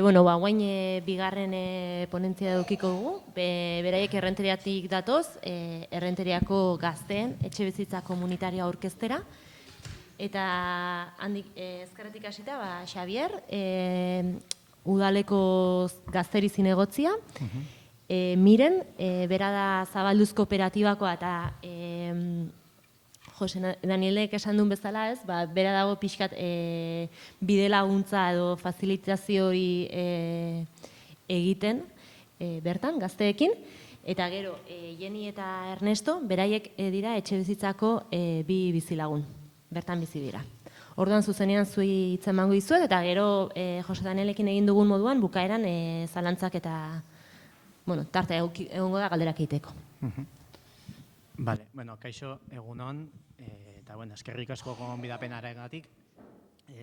Guain bigarren ponentzia edukiko dugu. Beraiek errenteriatik datoz, errenteriako gazteen etxe bizitza komunitarioa aurkeztera. Eta handik ezkerretik hasita, Xabier, udaleko gazteri zinegotzia. Miren, bera da Zabalduz kooperatibakoa eta Jose Danielek esan duen bezala ez, bera dago pixkat bide laguntza edo facilitazio hori egiten bertan, gazteekin. Eta gero, Jenny eta Ernesto, beraiek dira etxe bizitzako bi bizilagun, bertan bizi dira. Orduan zuzenean zui hitza emango dizuet, eta gero Jose Danielekin egin dugun moduan, bukaeran zalantzak eta tarte egongo da galderak egiteko. Bale, kaixo, egunon, eta eskerrik asko gonbidapenarengatik.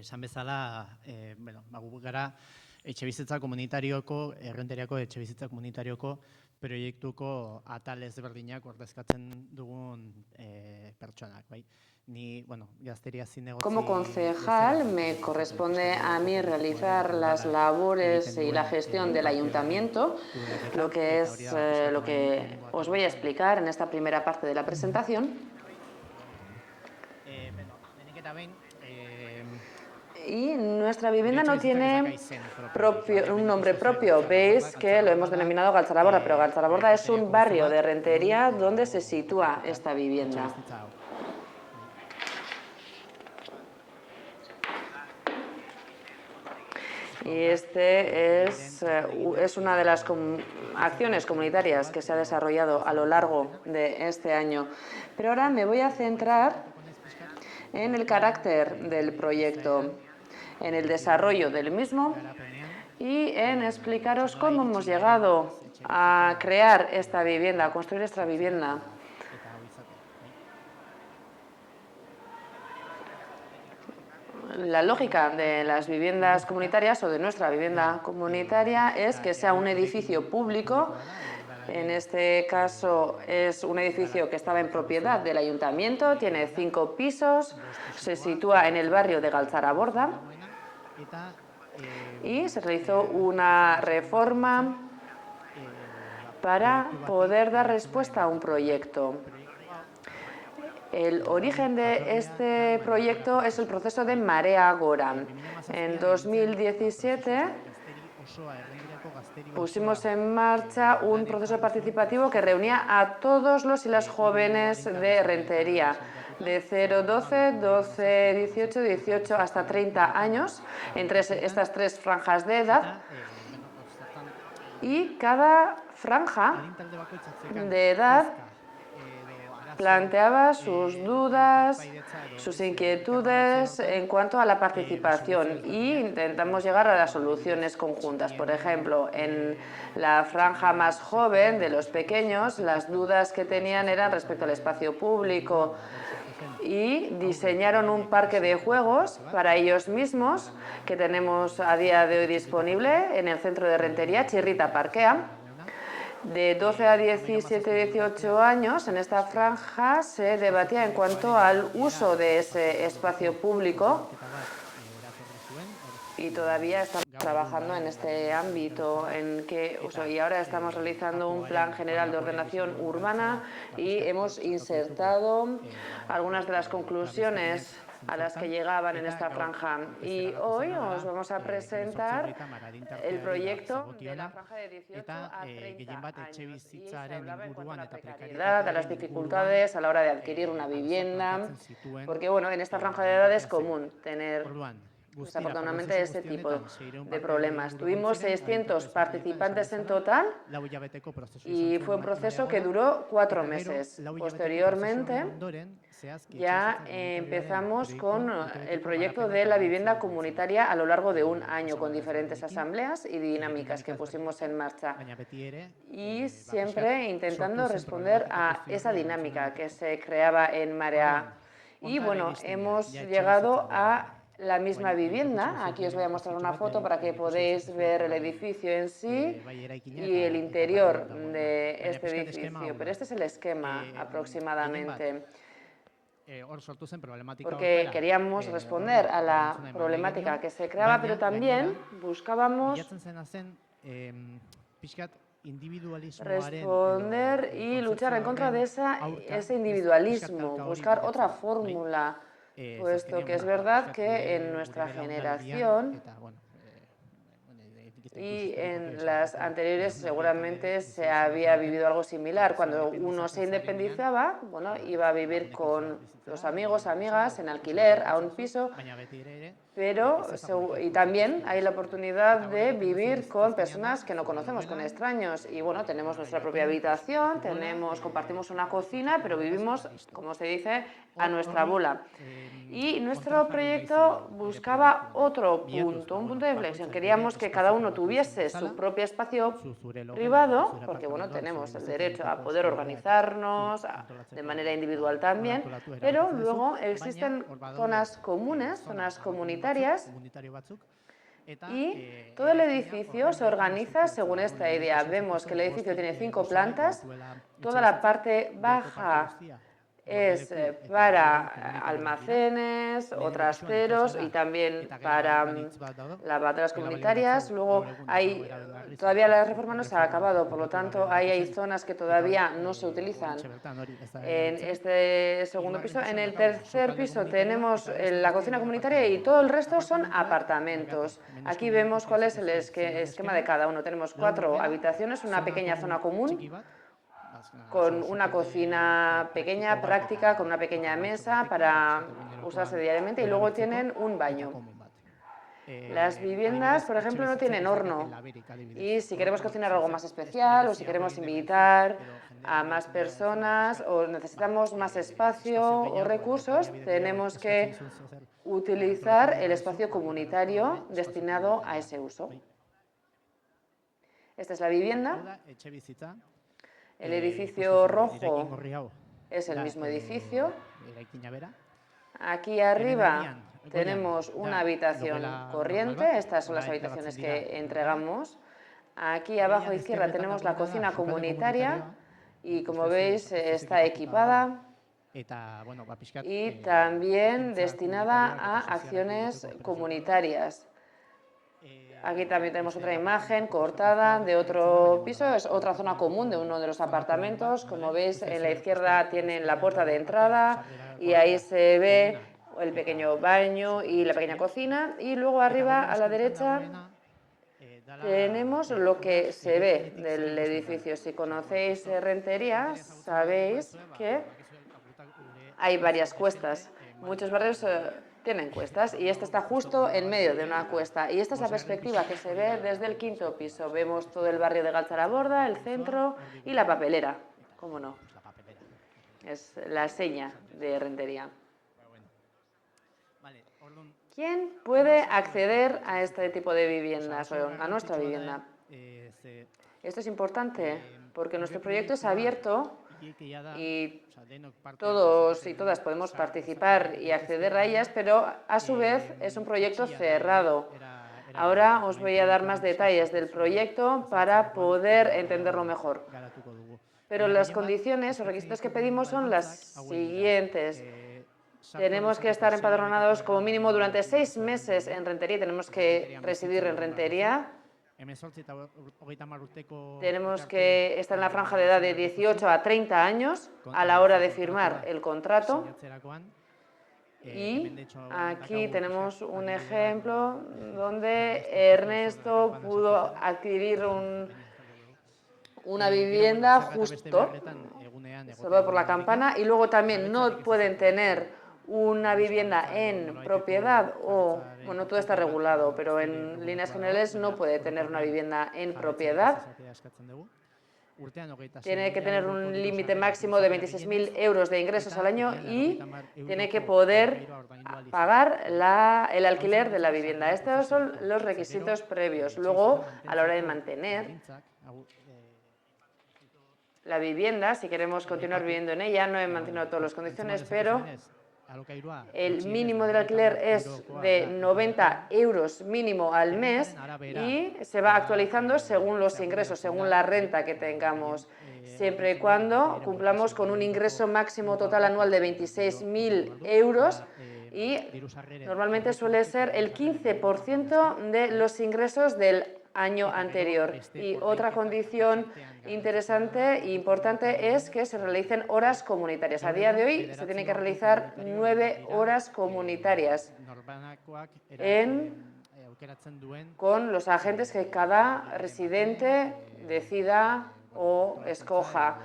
Esan bezala, gu gara etxebizitza komunitarioko, errenteriako etxebizitza komunitarioko proiektuko atal ezberdinak ordezkatzen dugun pertsonak, bai? Ni, gazteria zinegotzi... Como concejal, me corresponde a mí realizar las labores y la gestión del ayuntamiento, lo que es lo que os voy a explicar en esta primera parte de la presentación. Y nuestra vivienda no tiene un nombre propio. Veis que lo hemos denominado Galtzaraborda, pero Galtzaraborda es un barrio de Rentería donde se sitúa esta vivienda. Y es una de las acciones comunitarias que se ha desarrollado a lo largo de este año. Pero ahora me voy a centrar en el carácter del proyecto, en el desarrollo del mismo y en explicaros cómo hemos llegado a crear esta vivienda, a construir esta vivienda. La lógica de las viviendas comunitarias o de nuestra vivienda comunitaria es que sea un edificio público. En este caso es un edificio que estaba en propiedad del ayuntamiento, tiene 5 pisos, se sitúa en el barrio de Galtzaraborda y se realizó una reforma para poder dar respuesta a un proyecto. El origen de este proyecto es el proceso de Marea Gora. En 2017 pusimos en marcha un proceso participativo que reunía a todos los y las jóvenes de Rentería, de 0, 12, 12, 18, 18 hasta 30 años, entre estas 3 franjas de edad. Y cada franja de edad planteaba sus dudas, sus inquietudes en cuanto a la participación e intentamos llegar a las soluciones conjuntas. Por ejemplo, en la franja más joven de los pequeños, las dudas que tenían eran respecto al espacio público y diseñaron un parque de juegos para ellos mismos que tenemos a día de hoy disponible en el centro de Rentería, Txirrita Parkea. De 12 a 17, 18 años, en esta franja se debatía en cuanto al uso de ese espacio público y todavía estamos trabajando en este ámbito y ahora estamos realizando un plan general de ordenación urbana y hemos insertado algunas de las conclusiones a las que llegaban en esta franja. Y hoy os vamos a presentar el proyecto de la franja de 18 a 30 años. Y se hablaba en cuanto a la precariedad, a las dificultades a la hora de adquirir una vivienda, porque en esta franja de edad es común tener desafortunadamente ese tipo de problemas. Tuvimos 600 participantes en total y fue un proceso que duró 4 meses. Posteriormente ya empezamos con el proyecto de la vivienda comunitaria a lo largo de un año con diferentes asambleas y dinámicas que pusimos en marcha y siempre intentando responder a esa dinámica que se creaba en Marea. Y hemos llegado a la misma vivienda. Aquí os voy a mostrar una foto para que podáis ver el edificio en sí y el interior de este edificio. Pero este es el esquema aproximadamente. hor sortu zen problematika porque queríamos responder a la problemática que se creaba, pero también buscábamos bilatzen zena zen pixkat responder y luchar en contra de ese individualismo, buscar otra fórmula, puesto que es verdad que en nuestra generación y en las anteriores seguramente se había vivido algo similar. Cuando uno se independizaba, bueno, iba a vivir con los amigos, amigas, en alquiler, a un piso, pero y también hay la oportunidad de vivir con personas que no conocemos, con extraños. Y bueno, tenemos nuestra propia habitación, compartimos una cocina, pero vivimos, como se dice, a nuestra bola. Y nuestro proyecto buscaba otro punto, un punto de inflexión. Queríamos que cada uno tuviese su propio espacio privado, porque bueno, tenemos el derecho a poder organizarnos de manera individual también, pero luego existen zonas comunes, zonas comunitarias, y todo el edificio se organiza según esta idea. Vemos que el edificio tiene 5 plantas, toda la parte baja es para almacenes o trasteros y también para lavadoras comunitarias. Luego todavía la reforma no se ha acabado, por lo tanto hay zonas que todavía no se utilizan. En este segundo piso, en el tercer piso tenemos la cocina comunitaria y todo el resto son apartamentos. Aquí vemos cuál es el esquema de cada uno. Tenemos 4 habitaciones, una pequeña zona común, con una cocina pequeña, práctica, con una pequeña mesa para usarse diariamente, y luego tienen un baño. Las viviendas, por ejemplo, no tienen horno, y si queremos cocinar algo más especial o si queremos invitar a más personas o necesitamos más espacio o recursos, tenemos que utilizar el espacio comunitario destinado a ese uso. Esta es la vivienda. El edificio rojo es el mismo edificio. Aquí arriba tenemos una habitación corriente, estas son las habitaciones que entregamos. Aquí abajo a izquierda tenemos la cocina comunitaria y, como veis, está equipada y también destinada a acciones comunitarias. Aquí también tenemos otra imagen cortada de otro piso, es otra zona común de uno de los apartamentos. Como veis, en la izquierda tienen la puerta de entrada y ahí se ve el pequeño baño y la pequeña cocina. Y luego arriba, a la derecha, tenemos lo que se ve del edificio. Si conocéis Rentería, sabéis que hay varias cuestas. Muchos barrios tienen cuestas y esta está justo en medio de una cuesta. Y esta es la perspectiva que se ve desde el 5.º piso. Vemos todo el barrio de Galtzaraborda, el centro y la papelera, ¿cómo no? Es la seña de Rentería. ¿Quién puede acceder a este tipo de viviendas, o a nuestra vivienda? Esto es importante porque nuestro proyecto es abierto y todos y todas podemos participar y acceder a ellas, pero a su vez es un proyecto cerrado. Ahora os voy a dar más detalles del proyecto para poder entenderlo mejor. Pero las condiciones o requisitos que pedimos son las siguientes. Tenemos que estar empadronados como mínimo durante 6 meses en Rentería, tenemos que residir en Rentería. Tenemos que estar en la franja de edad de 18 a 30 años a la hora de firmar el contrato. Y aquí tenemos un ejemplo donde Ernesto pudo adquirir una vivienda justo, solo por la campana, y luego también no pueden tener una vivienda en propiedad o, bueno, todo está regulado, pero en líneas generales no puede tener una vivienda en propiedad. Tiene que tener un límite máximo de 26.000 euros de ingresos al año y tiene que poder pagar el alquiler de la vivienda. Estos son los requisitos previos. Luego, a la hora de mantener la vivienda, si queremos continuar viviendo en ella, no he mantenido todas las condiciones, pero el mínimo del alquiler es de 90 euros mínimo al mes y se va actualizando según los ingresos, según la renta que tengamos. siempre y cuando cumplamos con un ingreso máximo total anual de 26.000 euros y normalmente suele ser el 15% de los ingresos del año anterior. Y otra condición interesante e importante es que se realicen horas comunitarias. A día de hoy se tienen que realizar 9 horas comunitarias con los agentes que cada residente decida o escoja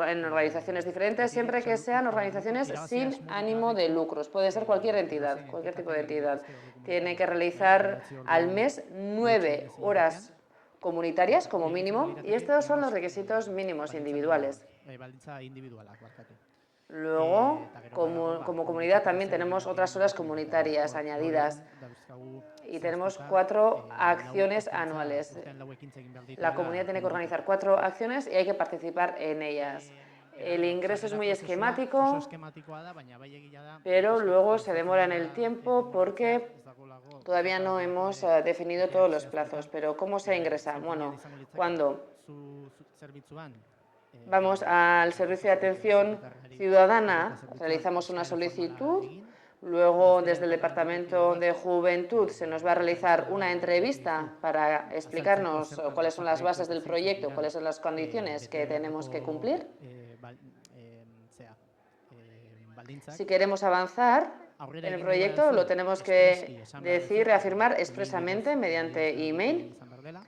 en organizaciones diferentes, siempre que sean organizaciones sin ánimo de lucros. Puede ser cualquier entidad, cualquier tipo de entidad. Tiene que realizar al mes 9 horas comunitarias como mínimo y estos son los requisitos mínimos individuales. Luego, como comunidad también tenemos otras horas comunitarias añadidas y tenemos 4 acciones anuales. La comunidad tiene que organizar 4 acciones y hay que participar en ellas. El ingreso es muy esquemático, pero luego se demora en el tiempo porque todavía no hemos definido todos los plazos. Pero ¿cómo se ingresa? Bueno, cuando vamos al servicio de atención ciudadana, realizamos una solicitud, luego desde el Departamento de Juventud se nos va a realizar una entrevista para explicarnos cuáles son las bases del proyecto, cuáles son las condiciones que tenemos que cumplir. Si queremos avanzar en el proyecto, lo tenemos que decir, reafirmar expresamente mediante email.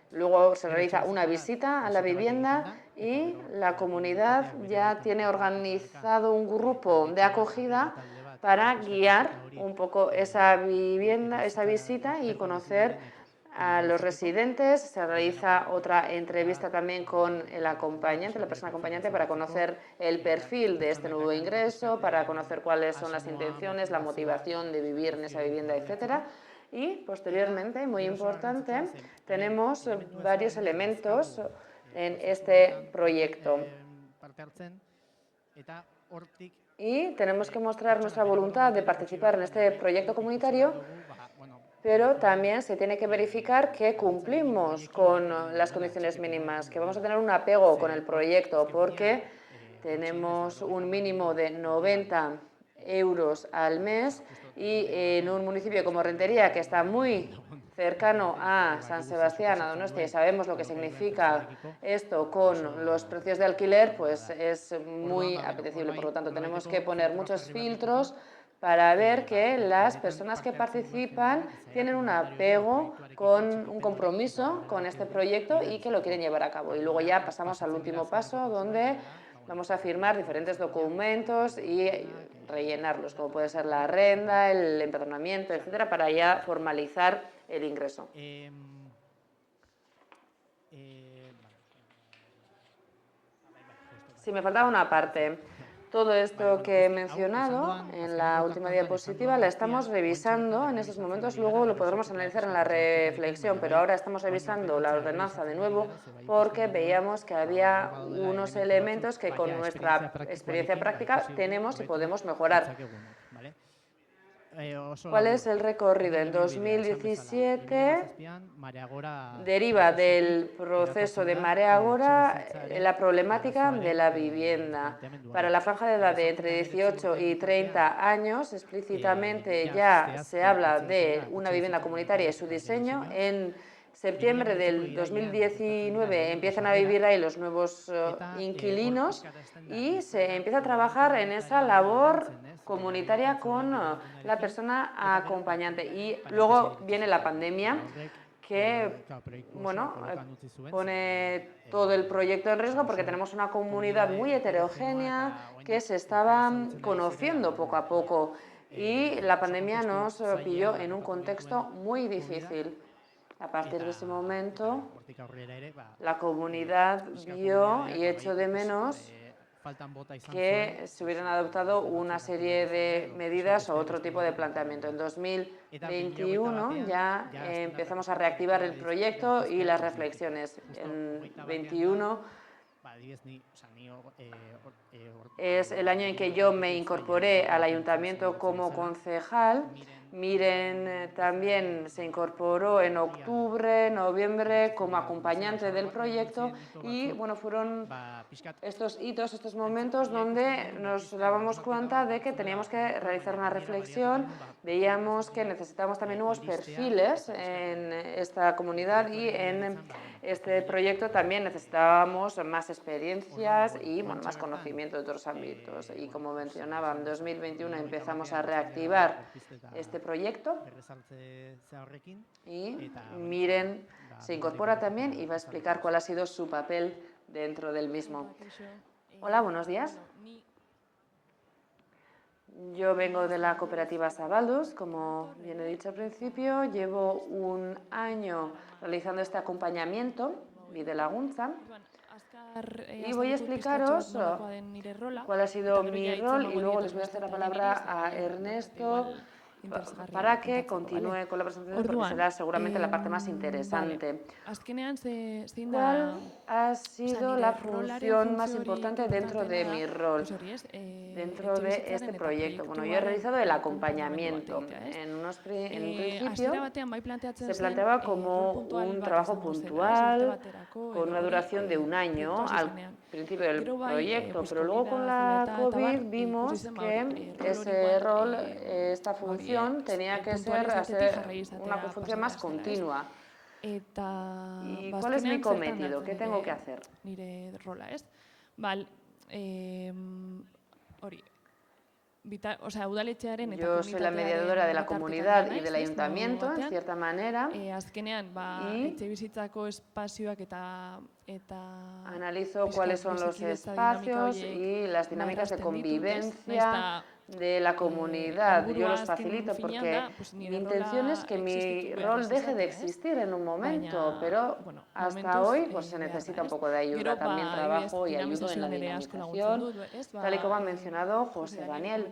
Luego se realiza una visita a la vivienda y la comunidad ya tiene organizado un grupo de acogida para guiar un poco esa vivienda, esa visita y conocer a los residentes. Se realiza otra entrevista también con el acompañante, la persona acompañante, para conocer el perfil de este nuevo ingreso, para conocer cuáles son las intenciones, la motivación de vivir en esa vivienda, etcétera. Y posteriormente, muy importante, tenemos varios elementos en este proyecto. Y tenemos que mostrar nuestra voluntad de participar en este proyecto comunitario, pero también se tiene que verificar que cumplimos con las condiciones mínimas, que vamos a tener un apego con el proyecto, porque tenemos un mínimo de 90 euros al mes y en un municipio como Rentería, que está muy cercano a San Sebastián, a Donostia, y sabemos lo que significa esto con los precios de alquiler, pues es muy apetecible. Por lo tanto, tenemos que poner muchos filtros para ver que las personas que participan tienen un apego, con un compromiso con este proyecto y que lo quieren llevar a cabo. Y luego ya pasamos al último paso, donde vamos a firmar diferentes documentos y rellenarlos, como puede ser la renta, el empadronamiento, etcétera, para ya formalizar el ingreso. Si me faltaba una parte. Todo esto que he mencionado en la última diapositiva la estamos revisando en estos momentos, luego lo podremos analizar en la reflexión, pero ahora estamos revisando la ordenanza de nuevo porque veíamos que había unos elementos que con nuestra experiencia práctica tenemos y podemos mejorar. ¿Cuál es el recorrido? En 2017 deriva del proceso de Marea Agora la problemática de la vivienda. Para la franja de edad de entre 18 y 30 años, explícitamente ya se habla de una vivienda comunitaria y su diseño. En septiembre del 2019 empiezan a vivir ahí los nuevos inquilinos y se empieza a trabajar en esa labor comunitaria con la persona acompañante. Y luego viene la pandemia, que bueno, pone todo el proyecto en riesgo porque tenemos una comunidad muy heterogénea que se estaba conociendo poco a poco y la pandemia nos pilló en un contexto muy difícil. A partir de ese momento, la comunidad vio y echó de menos que se hubieran adoptado una serie de medidas o otro tipo de planteamiento. En 2021 ya empezamos a reactivar el proyecto y las reflexiones. En 2021 es el año en que yo me incorporé al ayuntamiento como concejal Miren también se incorporó en octubre, noviembre como acompañante del proyecto y bueno, fueron estos hitos, estos momentos donde nos dábamos cuenta de que teníamos que realizar una reflexión, veíamos que necesitamos también nuevos perfiles en esta comunidad y en este proyecto también necesitábamos más experiencias y bueno, más conocimiento de otros ámbitos. Y como mencionaba, en 2021 empezamos a reactivar este proyecto y Miren se incorpora también y va a explicar cuál ha sido su papel dentro del mismo. Hola, buenos días. Yo vengo de la cooperativa Zabalduz, como bien he dicho al principio, llevo un año realizando este acompañamiento, Bidelaguntza, y voy a explicaros cuál ha sido mi rol y luego les voy a hacer la palabra a Ernesto para que continúe con la presentación porque será seguramente la parte más interesante. ¿Cuál ha sido la función más importante dentro de mi rol, dentro de este proyecto? Bueno, yo he realizado el acompañamiento. En un principio se planteaba como un trabajo puntual, con una duración de un año al principio del proyecto, pero luego con la COVID vimos que ese rol, esta función, tenía que ser una función más continua. ¿Y cuál es mi cometido? ¿Qué tengo que hacer? Yo soy la mediadora de la comunidad y del ayuntamiento, en cierta manera, y analizo cuáles son los espacios y las dinámicas de convivencia de la comunidad. Yo los facilito porque mi intención es que mi rol deje de existir en un momento, pero hasta hoy pues, se necesita un poco de ayuda. También trabajo y ayudo en la dinamización, tal y como ha mencionado José Daniel.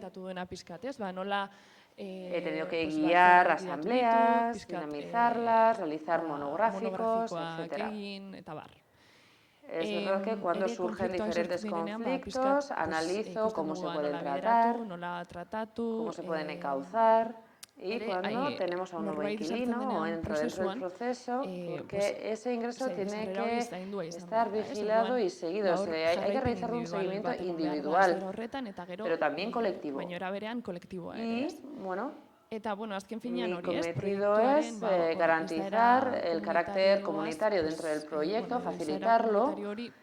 He tenido que guiar asambleas, dinamizarlas, realizar monográficos, etc. Es verdad que cuando surgen diferentes conflictos, analizo cómo se pueden tratar, cómo se pueden encauzar y cuando tenemos a un nuevo inquilino o entra dentro del proceso, porque ese ingreso tiene que estar vigilado y seguido. Hay que realizar un seguimiento individual, pero también colectivo. Y, bueno, mi cometido es garantizar el carácter comunitario dentro del proyecto, facilitarlo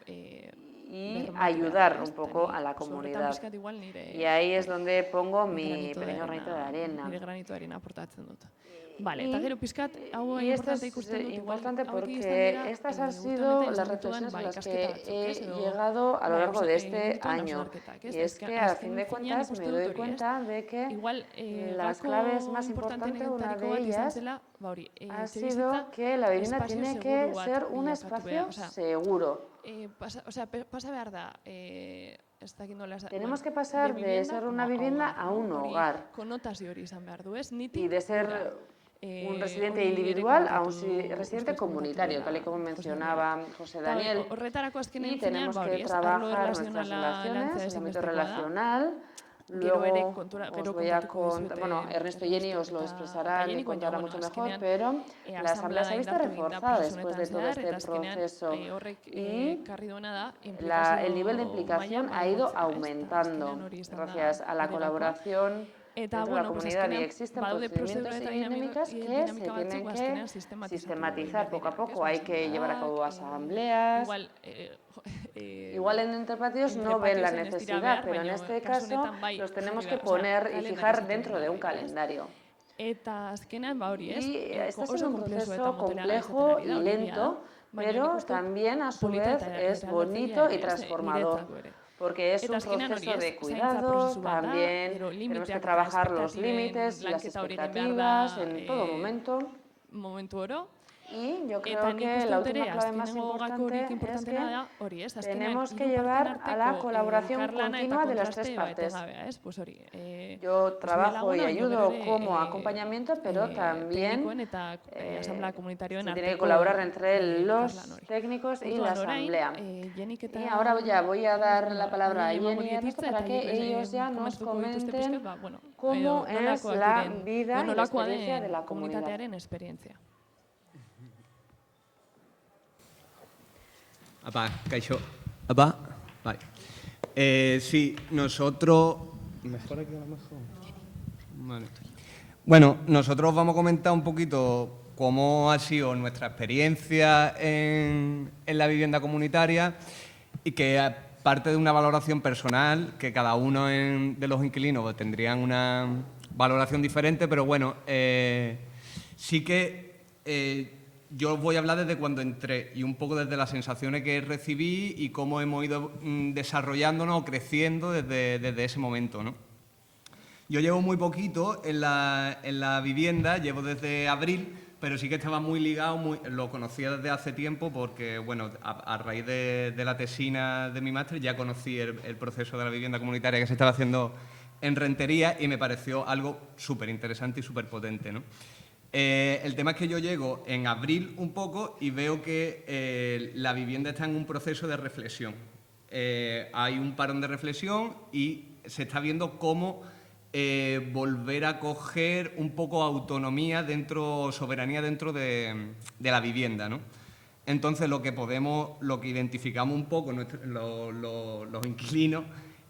y ayudar un poco a la comunidad. Y ahí es donde pongo mi pequeño granito de arena. Y esto es importante porque estas han sido las reflexiones a las que he llegado a lo largo de este año. Y es que, a fin de cuentas, me doy cuenta de que las claves más importantes, una de ellas, ha sido que la vivienda tiene que ser un espacio seguro. Tenemos que pasar de ser una vivienda a un hogar y de ser un residente individual a un residente comunitario, tal y como mencionaba José Daniel. Y tenemos que trabajar nuestras relaciones en el ámbito relacional. Luego os voy a contar, bueno, Ernesto y Jenny os lo expresarán y contarán mucho mejor, pero la asamblea se ha visto reforzada después de todo este proceso y el nivel de implicación ha ido aumentando gracias a la colaboración dentro de la comunidad y existen procedimientos y dinámicas que se tienen que sistematizar poco a poco. Hay que llevar a cabo asambleas. Igual en interpatios no ven la necesidad, pero en este caso los tenemos que poner y fijar dentro de un calendario. Y está siendo un proceso complejo y lento, pero también a su vez es bonito y transformador. Porque es un proceso de cuidado, también tenemos que trabajar los límites, las expectativas en todo momento. Y yo Eta creo nik que uste la dut última ere, clave más azkenengo gakorik importante es importantena da que hori, ez? Azkenean, tenemos que hiru llevar parteen a la arteko colaboración elkarlana eta continua de las tres kontraste partes. etegabea, ez? Pues hori, Yo trabajo y bide laguna, baino gero ayudo ere como acompañamiento, pero también teknikoen eta asamblea komunitarioen se tiene que arteko colaborar entre los elkarlan hori. técnicos y la Orduan, orain, asamblea. Jenik eta Y ahora ya voy a dar la palabra a Jenei emango Jenny y diet Ernesto hitza, para eta que hiek ellos ya nos komentatuko dituzte comenten pixkat, bueno, cómo es nolakoak la diren, vida y la nolakoa experiencia de den la comunidad. komunitatearen esperientzia. Apa, kaixo. Apa, vale. Sí, nosotros... ¿Mejor aquí a lo mejor? Vale. Bueno, nosotros vamos a comentar un poquito cómo ha sido nuestra experiencia en la vivienda comunitaria y que aparte de una valoración personal, que cada uno de los inquilinos tendrían una valoración diferente, pero bueno, sí que yo voy a hablar desde cuando entré y un poco desde las sensaciones que recibí y cómo hemos ido desarrollándonos o creciendo desde ese momento, ¿no? Yo llevo muy poquito en la vivienda, llevo desde abril, pero sí que estaba muy ligado, lo conocía desde hace tiempo porque, bueno, a raíz de la tesina de mi máster ya conocí el proceso de la vivienda comunitaria que se estaba haciendo en Rentería y me pareció algo súper interesante y súper potente, ¿no? El tema es que yo llego en abril un poco y veo que la vivienda está en un proceso de reflexión. Hay un parón de reflexión y se está viendo cómo volver a coger un poco autonomía soberanía dentro de la vivienda, ¿no? Entonces lo que identificamos un poco los inquilinos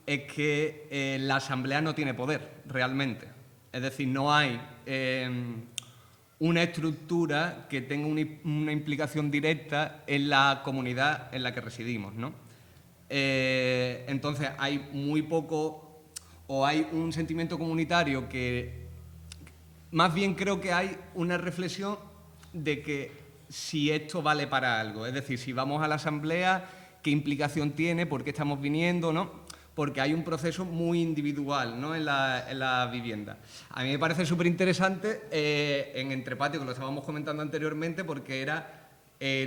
es que la asamblea no tiene poder realmente. Es decir, no hay una estructura que tenga una implicación directa en la comunidad en la que residimos, ¿no? Entonces hay muy poco, o hay un sentimiento comunitario que más bien creo que hay una reflexión de que si esto vale para algo, es decir, si vamos a la asamblea, qué implicación tiene, por qué estamos viniendo, ¿no? Porque hay un proceso muy individual, ¿no? en la vivienda. A mí me parece súper interesante en Entrepatio, que lo estábamos comentando anteriormente, porque era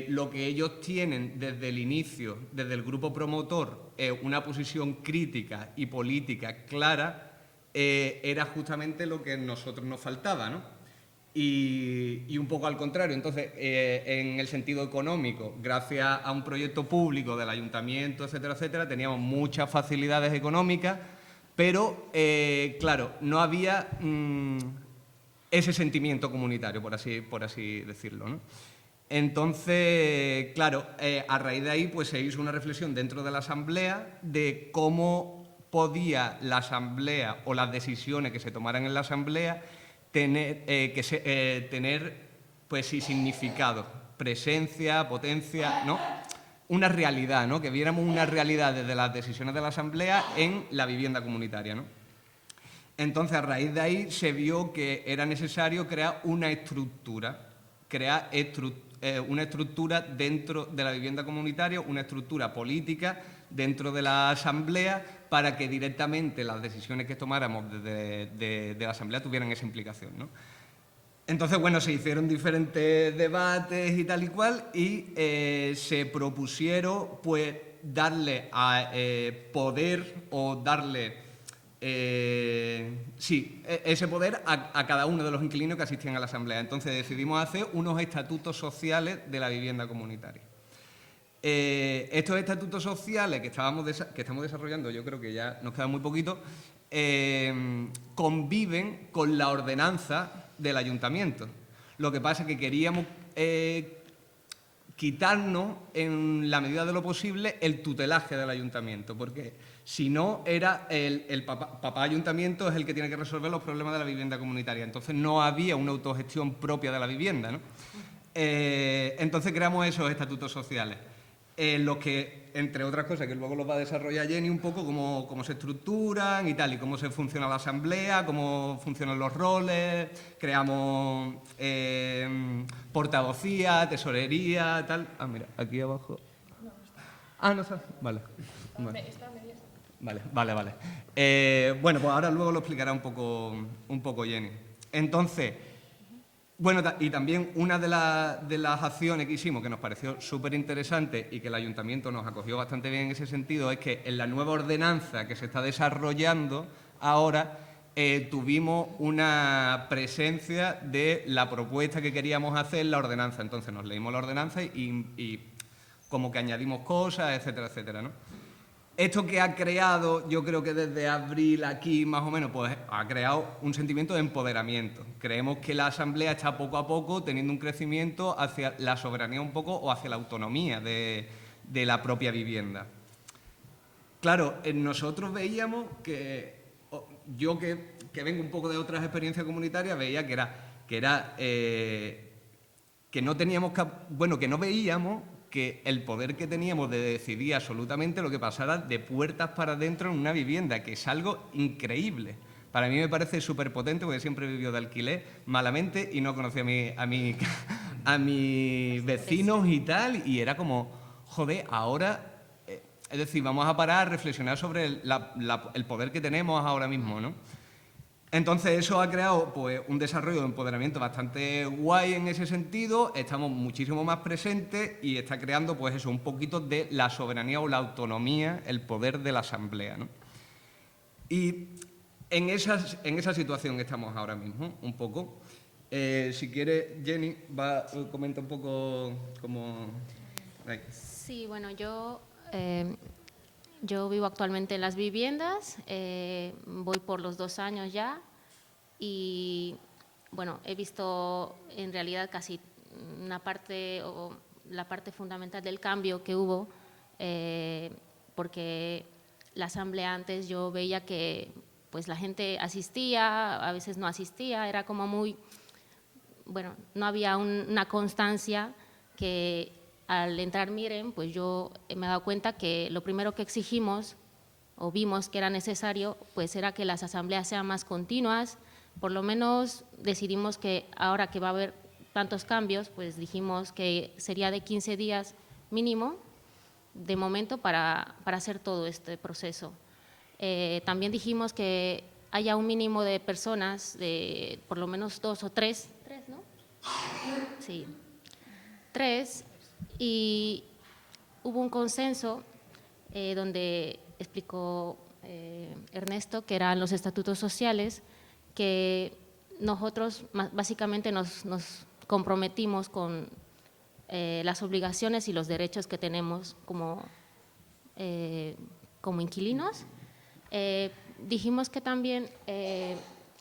lo que ellos tienen desde el inicio, desde el grupo promotor, una posición crítica y política clara, era justamente lo que a nosotros nos faltaba, ¿no? Y un poco al contrario. Entonces, en el sentido económico, gracias a un proyecto público del ayuntamiento, etcétera, etcétera, teníamos muchas facilidades económicas, pero, claro, no había ese sentimiento comunitario, por así decirlo, ¿no? Entonces, claro, a raíz de ahí pues, se hizo una reflexión dentro de la asamblea de cómo podía la asamblea o las decisiones que se tomaran en la asamblea tener pues sí, significado, presencia, potencia, ¿no? Una realidad, ¿no? Que viéramos una realidad desde las decisiones de la asamblea en la vivienda comunitaria, ¿no? Entonces, a raíz de ahí se vio que era necesario crear una estructura dentro de la vivienda comunitaria, una estructura política dentro de la asamblea para que directamente las decisiones que tomáramos de la asamblea tuvieran esa implicación, ¿no? Entonces, bueno, se hicieron diferentes debates y tal y cual y se propusieron, pues, darle poder o darle ese poder a cada uno de los inquilinos que asistían a la asamblea. Entonces decidimos hacer unos estatutos sociales de la vivienda comunitaria. Estos estatutos sociales que estamos desarrollando, yo creo que ya nos queda muy poquito, conviven con la ordenanza del ayuntamiento. Lo que pasa es que queríamos quitarnos, en la medida de lo posible, el tutelaje del ayuntamiento, porque si no, era el papá ayuntamiento es el que tiene que resolver los problemas de la vivienda comunitaria. Entonces no había una autogestión propia de la vivienda, ¿no? Entonces creamos esos estatutos sociales, los que, entre otras cosas, que luego los va a desarrollar Jenny un poco, cómo se estructuran y tal, y cómo se funciona la asamblea, cómo funcionan los roles, creamos portavocía, tesorería, tal. Ah, mira, aquí abajo. Ah, no está. Vale. Vale. Bueno, pues ahora luego lo explicará un poco Jenny. Entonces, Bueno, y también una de las acciones que hicimos que nos pareció súper interesante y que el ayuntamiento nos acogió bastante bien en ese sentido es que en la nueva ordenanza que se está desarrollando ahora tuvimos una presencia de la propuesta que queríamos hacer en la ordenanza. Entonces nos leímos la ordenanza y como que añadimos cosas, etcétera, etcétera, ¿no? Esto que ha creado, yo creo que desde abril aquí más o menos, pues ha creado un sentimiento de empoderamiento. Creemos que la Asamblea está poco a poco teniendo un crecimiento hacia la soberanía un poco o hacia la autonomía de la propia vivienda. Claro, nosotros veíamos que, yo que vengo un poco de otras experiencias comunitarias, veía que no teníamos, bueno, que no veíamos que el poder que teníamos de decidir absolutamente lo que pasara de puertas para adentro en una vivienda, que es algo increíble. Para mí me parece súper potente porque siempre he vivido de alquiler malamente y no conocía a mis vecinos y tal, y era como, joder, ahora, es decir, vamos a parar a reflexionar sobre el poder que tenemos ahora mismo, ¿no? Entonces eso ha creado pues, un desarrollo de empoderamiento bastante guay en ese sentido, estamos muchísimo más presentes y está creando pues eso, un poquito de la soberanía o la autonomía, el poder de la Asamblea, ¿no? Y en esa situación estamos ahora mismo, un poco. Si quiere, Jenny, comenta un poco cómo... Sí, bueno, yo vivo actualmente en las viviendas, voy por los 2 años ya y, bueno, he visto en realidad casi una parte o la parte fundamental del cambio que hubo, porque la asamblea antes yo veía que pues la gente asistía, a veces no asistía, era como muy, bueno, no había una constancia que al entrar Miren, pues yo me he dado cuenta que lo primero que exigimos o vimos que era necesario, pues era que las asambleas sean más continuas, por lo menos decidimos que ahora que va a haber tantos cambios, pues dijimos que sería de 15 días mínimo, de momento, para hacer todo este proceso. También dijimos que haya un mínimo de personas, de por lo menos 2 o 3, ¿no? Sí, 3, y hubo un consenso donde explicó Ernesto, que eran los estatutos sociales, que nosotros básicamente nos comprometimos con las obligaciones y los derechos que tenemos como inquilinos. Dijimos que también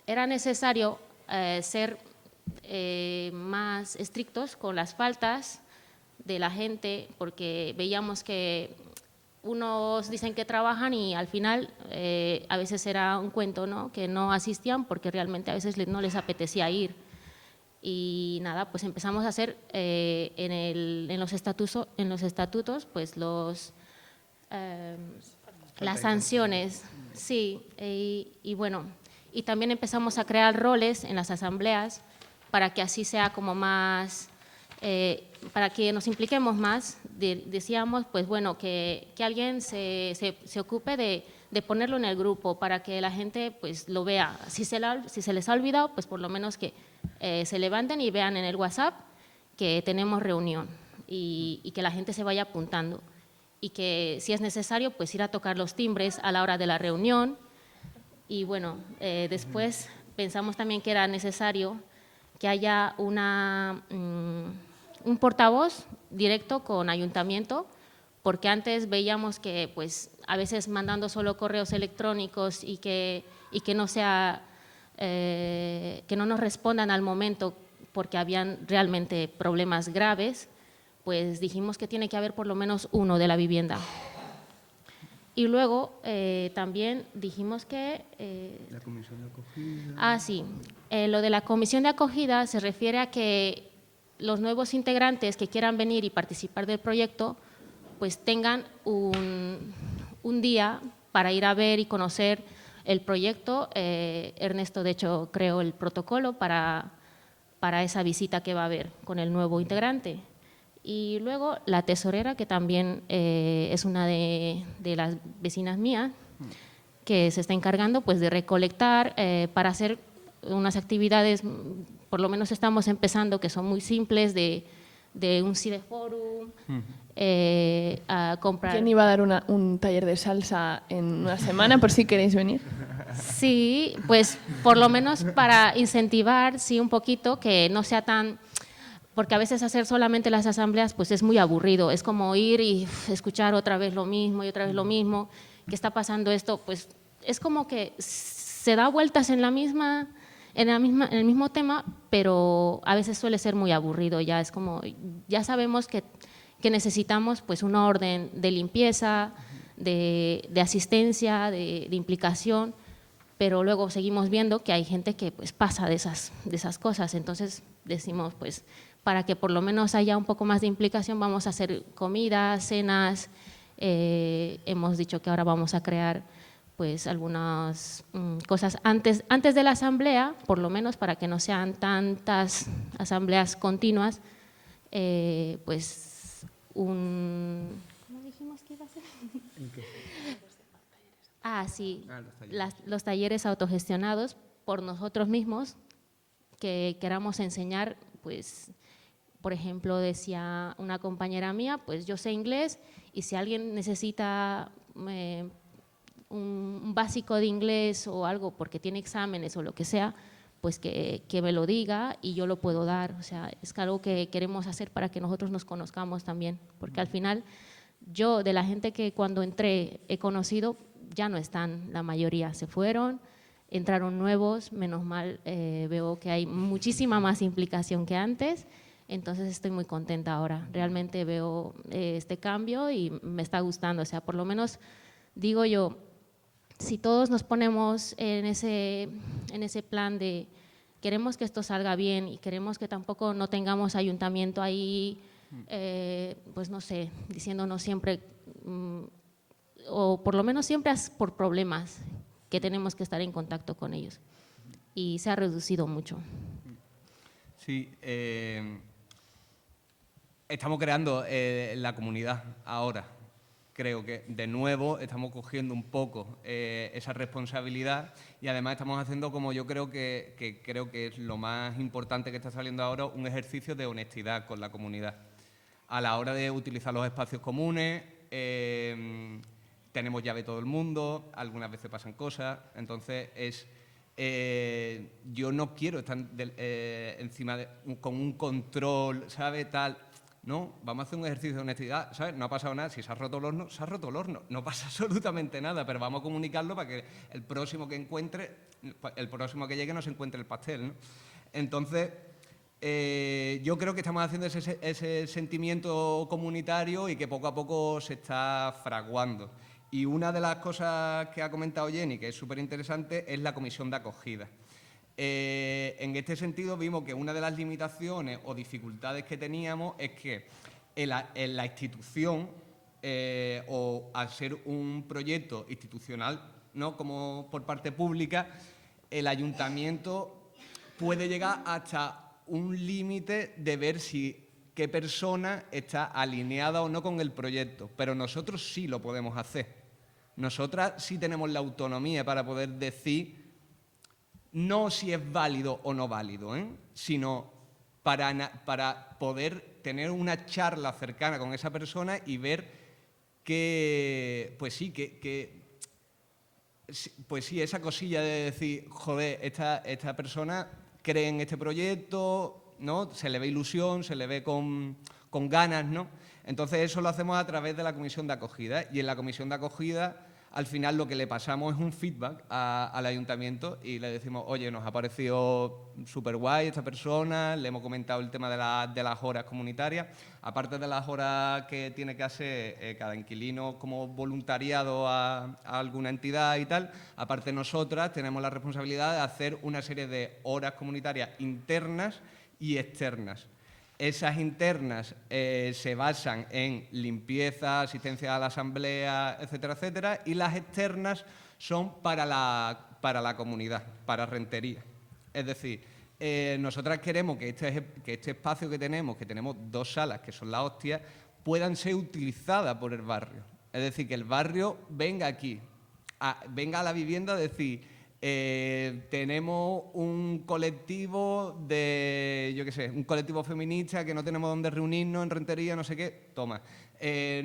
era necesario ser más estrictos con las faltas de la gente, porque veíamos que unos dicen que trabajan y al final a veces era un cuento, ¿no? Que no asistían porque realmente a veces no les apetecía ir. Y nada, pues empezamos a hacer en los estatutos pues las sanciones, sí, y bueno, y también empezamos a crear roles en las asambleas para que así sea como más, para que nos impliquemos más. Decíamos, pues bueno, que alguien se ocupe de ponerlo en el grupo para que la gente pues lo vea. Si se les ha olvidado, pues por lo menos que se levanten y vean en el WhatsApp que tenemos reunión y que la gente se vaya apuntando. Y que si es necesario, pues ir a tocar los timbres a la hora de la reunión. Y bueno, después pensamos también que era necesario que haya un portavoz directo con ayuntamiento, porque antes veíamos que pues a veces mandando solo correos electrónicos y que no sea, que no nos respondan al momento porque habían realmente problemas graves, pues dijimos que tiene que haber por lo menos uno de la vivienda. Y luego también dijimos que… la comisión de acogida… sí. Lo de la comisión de acogida se refiere a que los nuevos integrantes que quieran venir y participar del proyecto pues tengan un día para ir a ver y conocer el proyecto. Ernesto, de hecho, creó el protocolo para esa visita que va a haber con el nuevo integrante. Y luego la tesorera, que también es una de las vecinas mías, que se está encargando pues, de recolectar para hacer unas actividades, por lo menos estamos empezando, que son muy simples, de un cibeforum, a comprar... ¿Quién iba a dar un taller de salsa en una semana, por si queréis venir? Sí, pues por lo menos para incentivar, sí, un poquito, que no sea tan... Porque a veces hacer solamente las asambleas pues es muy aburrido, es como ir y escuchar otra vez lo mismo y otra vez lo mismo, ¿qué está pasando esto? Pues es como que se da vueltas en el mismo tema, pero a veces suele ser muy aburrido, ya es como, ya sabemos que necesitamos pues un orden de limpieza, de asistencia, de implicación, pero luego seguimos viendo que hay gente que pues pasa de esas cosas, entonces decimos pues para que por lo menos haya un poco más de implicación vamos a hacer comidas, cenas, hemos dicho que ahora vamos a crear pues algunas cosas antes de la asamblea, por lo menos para que no sean tantas asambleas continuas, pues ¿cómo dijimos que iba a ser? Sí, los talleres autogestionados por nosotros mismos que queramos enseñar, pues, por ejemplo, decía una compañera mía, pues yo sé inglés y si alguien necesita un básico de inglés o algo porque tiene exámenes o lo que sea, pues que me lo diga y yo lo puedo dar. O sea, es algo que queremos hacer para que nosotros nos conozcamos también, porque al final yo, de la gente que cuando entré he conocido, ya no están, la mayoría se fueron, entraron nuevos, menos mal, veo que hay muchísima más implicación que antes, entonces estoy muy contenta ahora, realmente veo este cambio y me está gustando, o sea, por lo menos digo yo, si todos nos ponemos en ese plan de queremos que esto salga bien y queremos que tampoco no tengamos ayuntamiento ahí, pues no sé, diciéndonos siempre, o por lo menos siempre por problemas que tenemos que estar en contacto con ellos. Y se ha reducido mucho. Sí, estamos creando la comunidad ahora. Creo que de nuevo estamos cogiendo un poco esa responsabilidad y además estamos haciendo, como yo creo que es lo más importante que está saliendo ahora, un ejercicio de honestidad con la comunidad. A la hora de utilizar los espacios comunes, tenemos llave todo el mundo, algunas veces pasan cosas, entonces yo no quiero estar encima con un control, ¿sabe? Tal. No, vamos a hacer un ejercicio de honestidad, ¿sabes? No ha pasado nada, si se ha roto el horno, se ha roto el horno, no pasa absolutamente nada, pero vamos a comunicarlo para que el próximo que llegue no se encuentre el pastel, ¿no? Entonces, yo creo que estamos haciendo ese sentimiento comunitario y que poco a poco se está fraguando. Y una de las cosas que ha comentado Jenny, que es súper interesante, es la comisión de acogida. En este sentido vimos que una de las limitaciones o dificultades que teníamos es que en la institución o al ser un proyecto institucional, ¿no?, como por parte pública, el ayuntamiento puede llegar hasta un límite de ver qué persona está alineada o no con el proyecto, pero nosotros sí lo podemos hacer. Nosotras sí tenemos la autonomía para poder decir no si es válido o no válido, sino para poder tener una charla cercana con esa persona y ver que, pues sí, esa cosilla de decir, joder, esta persona cree en este proyecto, ¿no? Se le ve ilusión, se le ve con ganas, ¿no? Entonces eso lo hacemos a través de la comisión de acogida y en la comisión de acogida al final lo que le pasamos es un feedback al ayuntamiento y le decimos, oye, nos ha parecido súper guay esta persona, le hemos comentado el tema de las horas comunitarias, aparte de las horas que tiene que hacer cada inquilino como voluntariado a alguna entidad y tal, aparte nosotras tenemos la responsabilidad de hacer una serie de horas comunitarias internas y externas. Esas internas se basan en limpieza, asistencia a la asamblea, etcétera, etcétera, y las externas son para la comunidad, para rentería. Es decir, nosotras queremos que este espacio que tenemos 2 salas, que son la hostia, puedan ser utilizadas por el barrio. Es decir, que el barrio venga aquí, venga a la vivienda a decir, tenemos un colectivo de, yo qué sé, un colectivo feminista que no tenemos dónde reunirnos en Rentería, no sé qué, toma.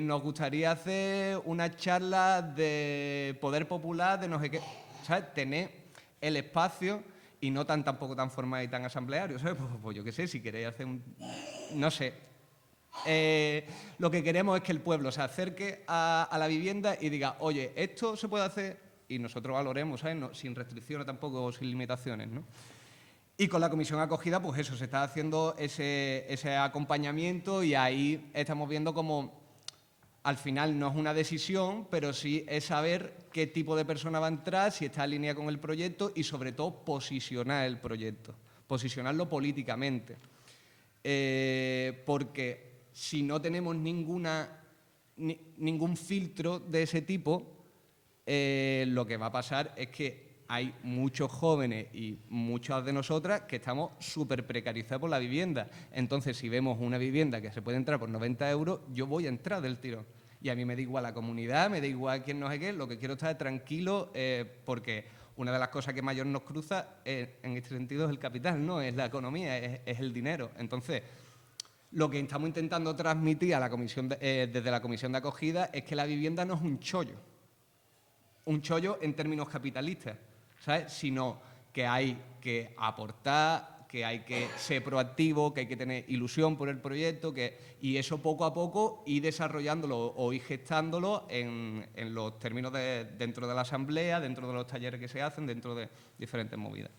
Nos gustaría hacer una charla de poder popular, de no sé qué, ¿sabes? Tener el espacio y no tampoco tan formal y tan asambleario, ¿sabes? Pues yo qué sé, si queréis hacer un... no sé. Lo que queremos es que el pueblo se acerque a la vivienda y diga, oye, esto se puede hacer, y nosotros valoremos, ¿sabes? No, sin restricciones tampoco, sin limitaciones, ¿no? Y con la comisión acogida, pues eso, se está haciendo ese acompañamiento y ahí estamos viendo como, al final no es una decisión, pero sí es saber qué tipo de persona va a entrar, si está en línea con el proyecto y sobre todo posicionar el proyecto, posicionarlo políticamente. Porque si no tenemos ningún filtro de ese tipo, lo que va a pasar es que hay muchos jóvenes y muchas de nosotras que estamos súper precarizados por la vivienda. Entonces, si vemos una vivienda que se puede entrar por 90 euros, yo voy a entrar del tirón. Y a mí me da igual la comunidad, me da igual quién no sé qué, lo que quiero es estar tranquilo, porque una de las cosas que mayor nos cruza en este sentido es el capital, ¿no? Es la economía, es el dinero. Entonces, lo que estamos intentando transmitir a la comisión desde la comisión de acogida es que la vivienda no es un chollo en términos capitalistas, ¿sabes? Sino que hay que aportar, que hay que ser proactivo, que hay que tener ilusión por el proyecto, y eso poco a poco ir desarrollándolo o ir gestándolo en los términos dentro de la asamblea, dentro de los talleres que se hacen, dentro de diferentes movidas.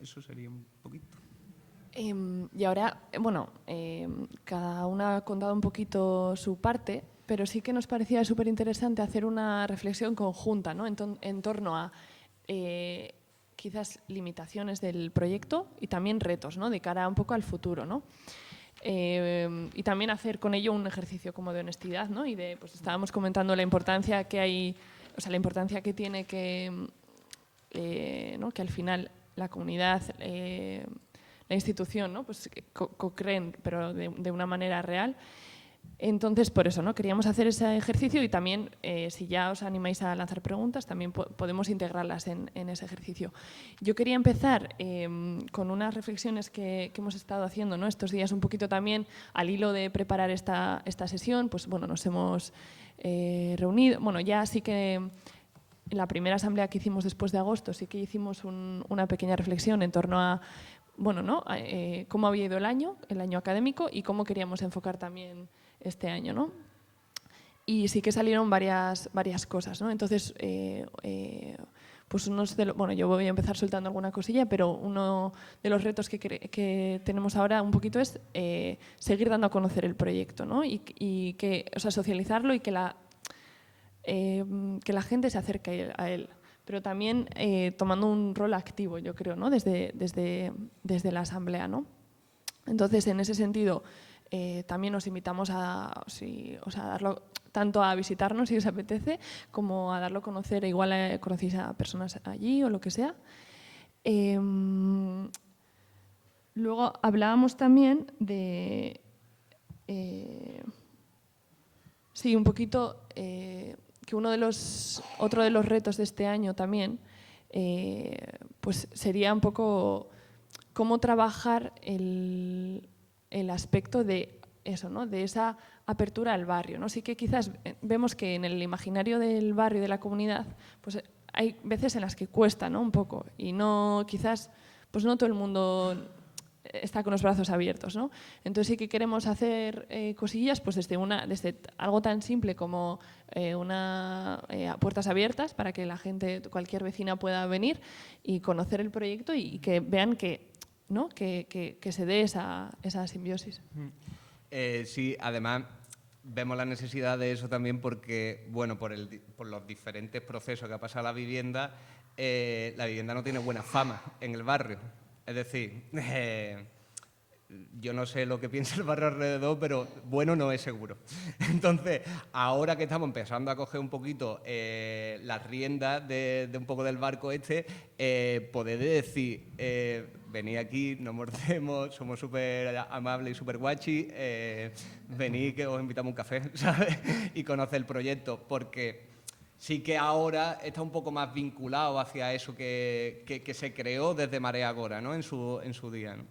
Eso sería un poquito. Y ahora, bueno, cada una ha contado un poquito su parte, pero sí que nos parecía súper interesante hacer una reflexión conjunta, ¿no? En torno a quizás limitaciones del proyecto y también retos, ¿no? De cara un poco al futuro, ¿no? Y también hacer con ello un ejercicio como de honestidad, ¿no? Y de, pues estábamos comentando la importancia que hay, o sea, la importancia que tiene que, ¿no? Que al final la comunidad, la institución, ¿no? Pues co-creen, pero de una manera real. Entonces, por eso, ¿no? Queríamos hacer ese ejercicio y también, si ya os animáis a lanzar preguntas, también podemos integrarlas en ese ejercicio. Yo quería empezar con unas reflexiones que hemos estado haciendo, ¿no? Estos días un poquito también al hilo de preparar esta sesión, pues bueno, nos hemos reunido, bueno, ya sí que en la primera asamblea que hicimos después de agosto sí que hicimos una pequeña reflexión en torno a, bueno, ¿no? Cómo había ido el año académico y cómo queríamos enfocar también este año, ¿no? Y sí que salieron varias cosas, ¿no? Entonces, pues bueno, yo voy a empezar soltando alguna cosilla, pero uno de los retos que tenemos ahora un poquito es seguir dando a conocer el proyecto, ¿no? Y que, o sea, socializarlo y que la gente se acerque a él. Pero también tomando un rol activo, yo creo, ¿no? Desde la asamblea, ¿no? Entonces, en ese sentido, también os invitamos a darlo tanto a visitarnos si os apetece, como a darlo a conocer, igual conocéis a personas allí o lo que sea. Luego hablábamos también de, sí, un poquito, que otro de los retos de este año también, pues sería un poco cómo trabajar el aspecto de eso, ¿no? De esa apertura al barrio, ¿no? Sí que quizás vemos que en el imaginario del barrio y de la comunidad, pues hay veces en las que cuesta, ¿no? Un poco, y no, quizás, pues no todo el mundo está con los brazos abiertos, ¿no? Entonces sí que queremos hacer cosillas, pues desde algo tan simple como puertas abiertas para que la gente, cualquier vecina pueda venir y conocer el proyecto y que vean que, ¿no? que se dé esa simbiosis. Sí, además vemos la necesidad de eso también porque, bueno, por los diferentes procesos que ha pasado la vivienda no tiene buena fama en el barrio. Es decir, yo no sé lo que piensa el barrio alrededor, pero bueno no es seguro. Entonces, ahora que estamos empezando a coger un poquito las riendas de un poco del barco poder decir, venid aquí, nos mordemos, somos súper amables y súper guachi, venid que os invitamos a un café, ¿sabes? Y conocer el proyecto, porque sí que ahora está un poco más vinculado hacia eso que se creó desde Marea Agora, ¿no? en su día, ¿no?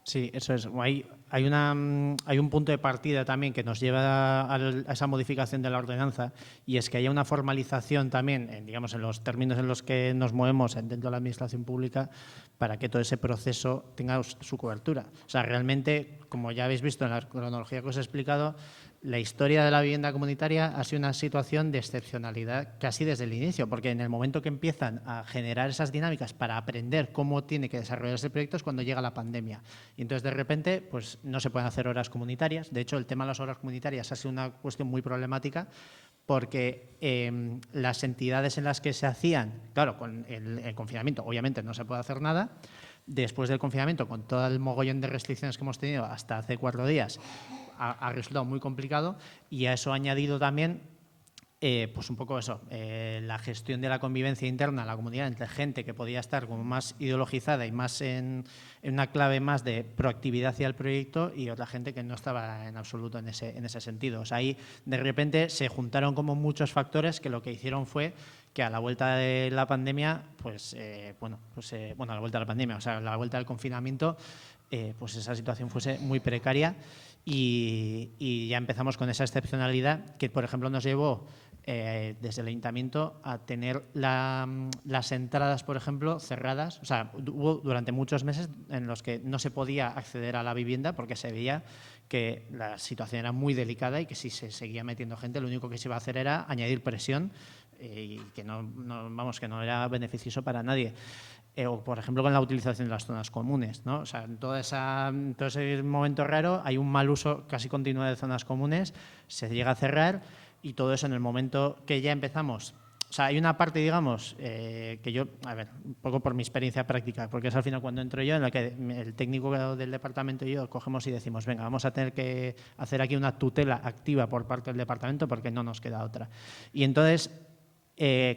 Sí, eso es. Hay un punto de partida también que nos lleva a esa modificación de la ordenanza, y es que haya una formalización también, digamos, en los términos en los que nos movemos dentro de la administración pública, para que todo ese proceso tenga su cobertura. O sea, realmente, como ya habéis visto en la cronología que os he explicado, la historia de la vivienda comunitaria ha sido una situación de excepcionalidad casi desde el inicio, porque en el momento que empiezan a generar esas dinámicas para aprender cómo tiene que desarrollarse el proyecto es cuando llega la pandemia. Y entonces, de repente, pues no se pueden hacer horas comunitarias. De hecho, el tema de las horas comunitarias ha sido una cuestión muy problemática, porque las entidades en las que se hacían, claro, con el confinamiento, obviamente no se puede hacer nada. Después del confinamiento, con todo el mogollón de restricciones que hemos tenido hasta hace 4 días, ha resultado muy complicado, y a eso ha añadido también pues un poco eso, la gestión de la convivencia interna en la comunidad entre gente que podía estar como más ideologizada y más en una clave más de proactividad hacia el proyecto, y otra gente que no estaba en absoluto en ese sentido. O sea, ahí de repente se juntaron como muchos factores que lo que hicieron fue que a la vuelta de la pandemia, a la vuelta de la pandemia, o sea, a la vuelta del confinamiento, pues esa situación fuese muy precaria, y ya empezamos con esa excepcionalidad que, por ejemplo, nos llevó desde el ayuntamiento a tener las entradas, por ejemplo, cerradas. O sea, hubo durante muchos meses en los que no se podía acceder a la vivienda porque se veía que la situación era muy delicada y que si se seguía metiendo gente, lo único que se iba a hacer era añadir presión, y que que no era beneficioso para nadie. O, por ejemplo, con la utilización de las zonas comunes, ¿no? O sea, en todo ese momento raro hay un mal uso casi continuo de zonas comunes, se llega a cerrar, y todo eso en el momento que ya empezamos. O sea, hay una parte, digamos, que yo, a ver, un poco por mi experiencia práctica, porque es al final cuando entro yo, en la que el técnico del departamento y yo cogemos y decimos, venga, vamos a tener que hacer aquí una tutela activa por parte del departamento porque no nos queda otra. Y entonces,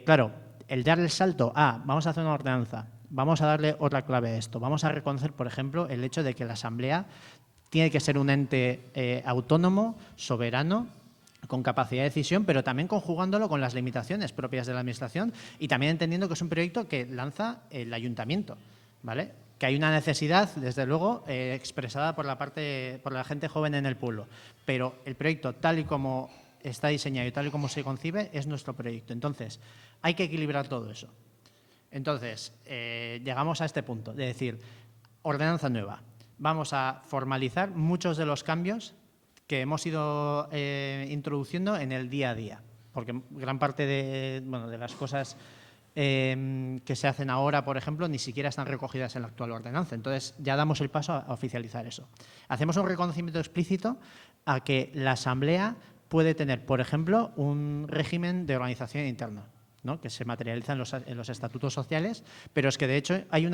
claro, el dar el salto a vamos a hacer una ordenanza, vamos a darle otra clave a esto, vamos a reconocer, por ejemplo, el hecho de que la Asamblea tiene que ser un ente autónomo, soberano, con capacidad de decisión, pero también conjugándolo con las limitaciones propias de la Administración, y también entendiendo que es un proyecto que lanza el Ayuntamiento, ¿vale? Que hay una necesidad, desde luego, expresada por la gente joven en el pueblo, pero el proyecto, tal y como está diseñado y tal y como se concibe, es nuestro proyecto. Entonces, hay que equilibrar todo eso. Entonces, llegamos a este punto de decir, ordenanza nueva, vamos a formalizar muchos de los cambios que hemos ido introduciendo en el día a día, porque gran parte de las cosas que se hacen ahora, por ejemplo, ni siquiera están recogidas en la actual ordenanza. Entonces, ya damos el paso a oficializar eso. Hacemos un reconocimiento explícito a que la Asamblea puede tener, por ejemplo, un régimen de organización interna, ¿no? Que se materializa en los estatutos sociales, pero es que, de hecho, hay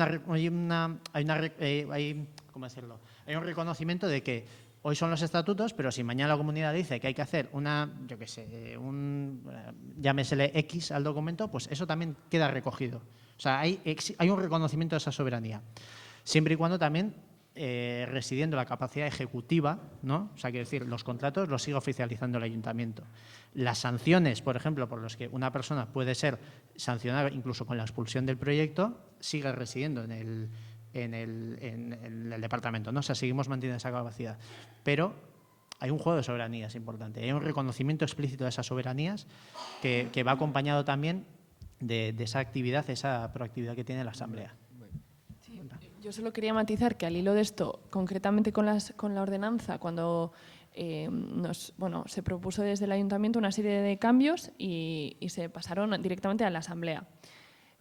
¿cómo decirlo? Hay un reconocimiento de que hoy son los estatutos, pero si mañana la comunidad dice que hay que hacer llámesele X al documento, pues eso también queda recogido. O sea, hay un reconocimiento de esa soberanía, siempre y cuando también residiendo la capacidad ejecutiva, ¿no? O sea, quiero decir, los contratos los sigue oficializando el Ayuntamiento. Las sanciones, por ejemplo, por las que una persona puede ser sancionada incluso con la expulsión del proyecto, sigue residiendo en el departamento, ¿no? O sea, seguimos manteniendo esa capacidad. Pero hay un juego de soberanías importante, hay un reconocimiento explícito de esas soberanías que va acompañado también de esa actividad, esa proactividad que tiene la Asamblea. Sí, yo solo quería matizar que al hilo de esto, concretamente con la ordenanza, cuando se propuso desde el Ayuntamiento una serie de cambios y se pasaron directamente a la Asamblea.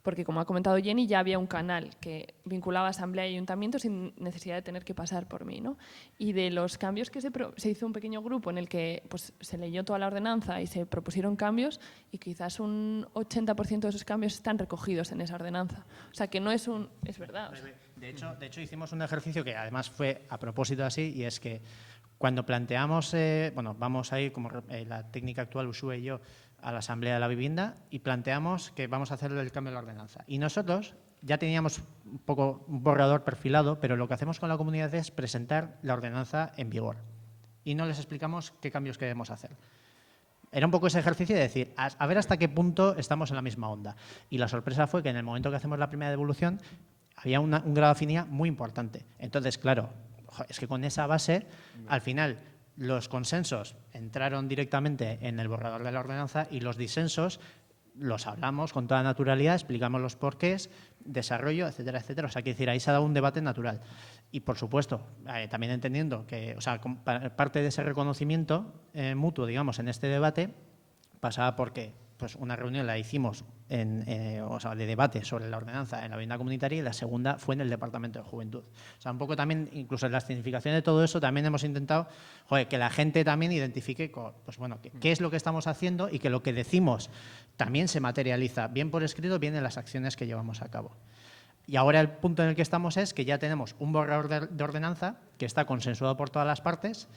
Porque, como ha comentado Jenny, ya había un canal que vinculaba Asamblea y Ayuntamiento sin necesidad de tener que pasar por mí, ¿no? Y de los cambios que se hizo un pequeño grupo en el que pues, se leyó toda la ordenanza y se propusieron cambios, y quizás un 80% de esos cambios están recogidos en esa ordenanza. O sea, que no es es verdad. O sea. De hecho, hicimos un ejercicio que además fue a propósito así, y es que cuando planteamos, vamos a ir, como la técnica actual, Ushue y yo, a la Asamblea de la Vivienda, y planteamos que vamos a hacer el cambio de la ordenanza. Y nosotros ya teníamos un borrador perfilado, pero lo que hacemos con la comunidad es presentar la ordenanza en vigor y no les explicamos qué cambios queremos hacer. era un poco ese ejercicio de decir, a ver hasta qué punto estamos en la misma onda. Y la sorpresa fue que en el momento que hacemos la primera devolución había un grado de afinidad muy importante. Entonces, claro, es que con esa base, al final, los consensos entraron directamente en el borrador de la ordenanza y los disensos los hablamos con toda naturalidad, explicamos los porqués, desarrollo, etcétera, etcétera. O sea, quiero decir, ahí se ha dado un debate natural. Y, por supuesto, también entendiendo que, o sea, parte de ese reconocimiento mutuo, digamos, en este debate pasaba porque pues una reunión la hicimos o sea, de debate sobre la ordenanza en la vivienda comunitaria y la segunda fue en el Departamento de Juventud. O sea, un poco también, incluso en la escenificación de todo eso, también hemos intentado que la gente también identifique pues, bueno, qué es lo que estamos haciendo y que lo que decimos también se materializa, bien por escrito, bien en las acciones que llevamos a cabo. Y ahora el punto en el que estamos es que ya tenemos un borrador de ordenanza que está consensuado por todas las partes.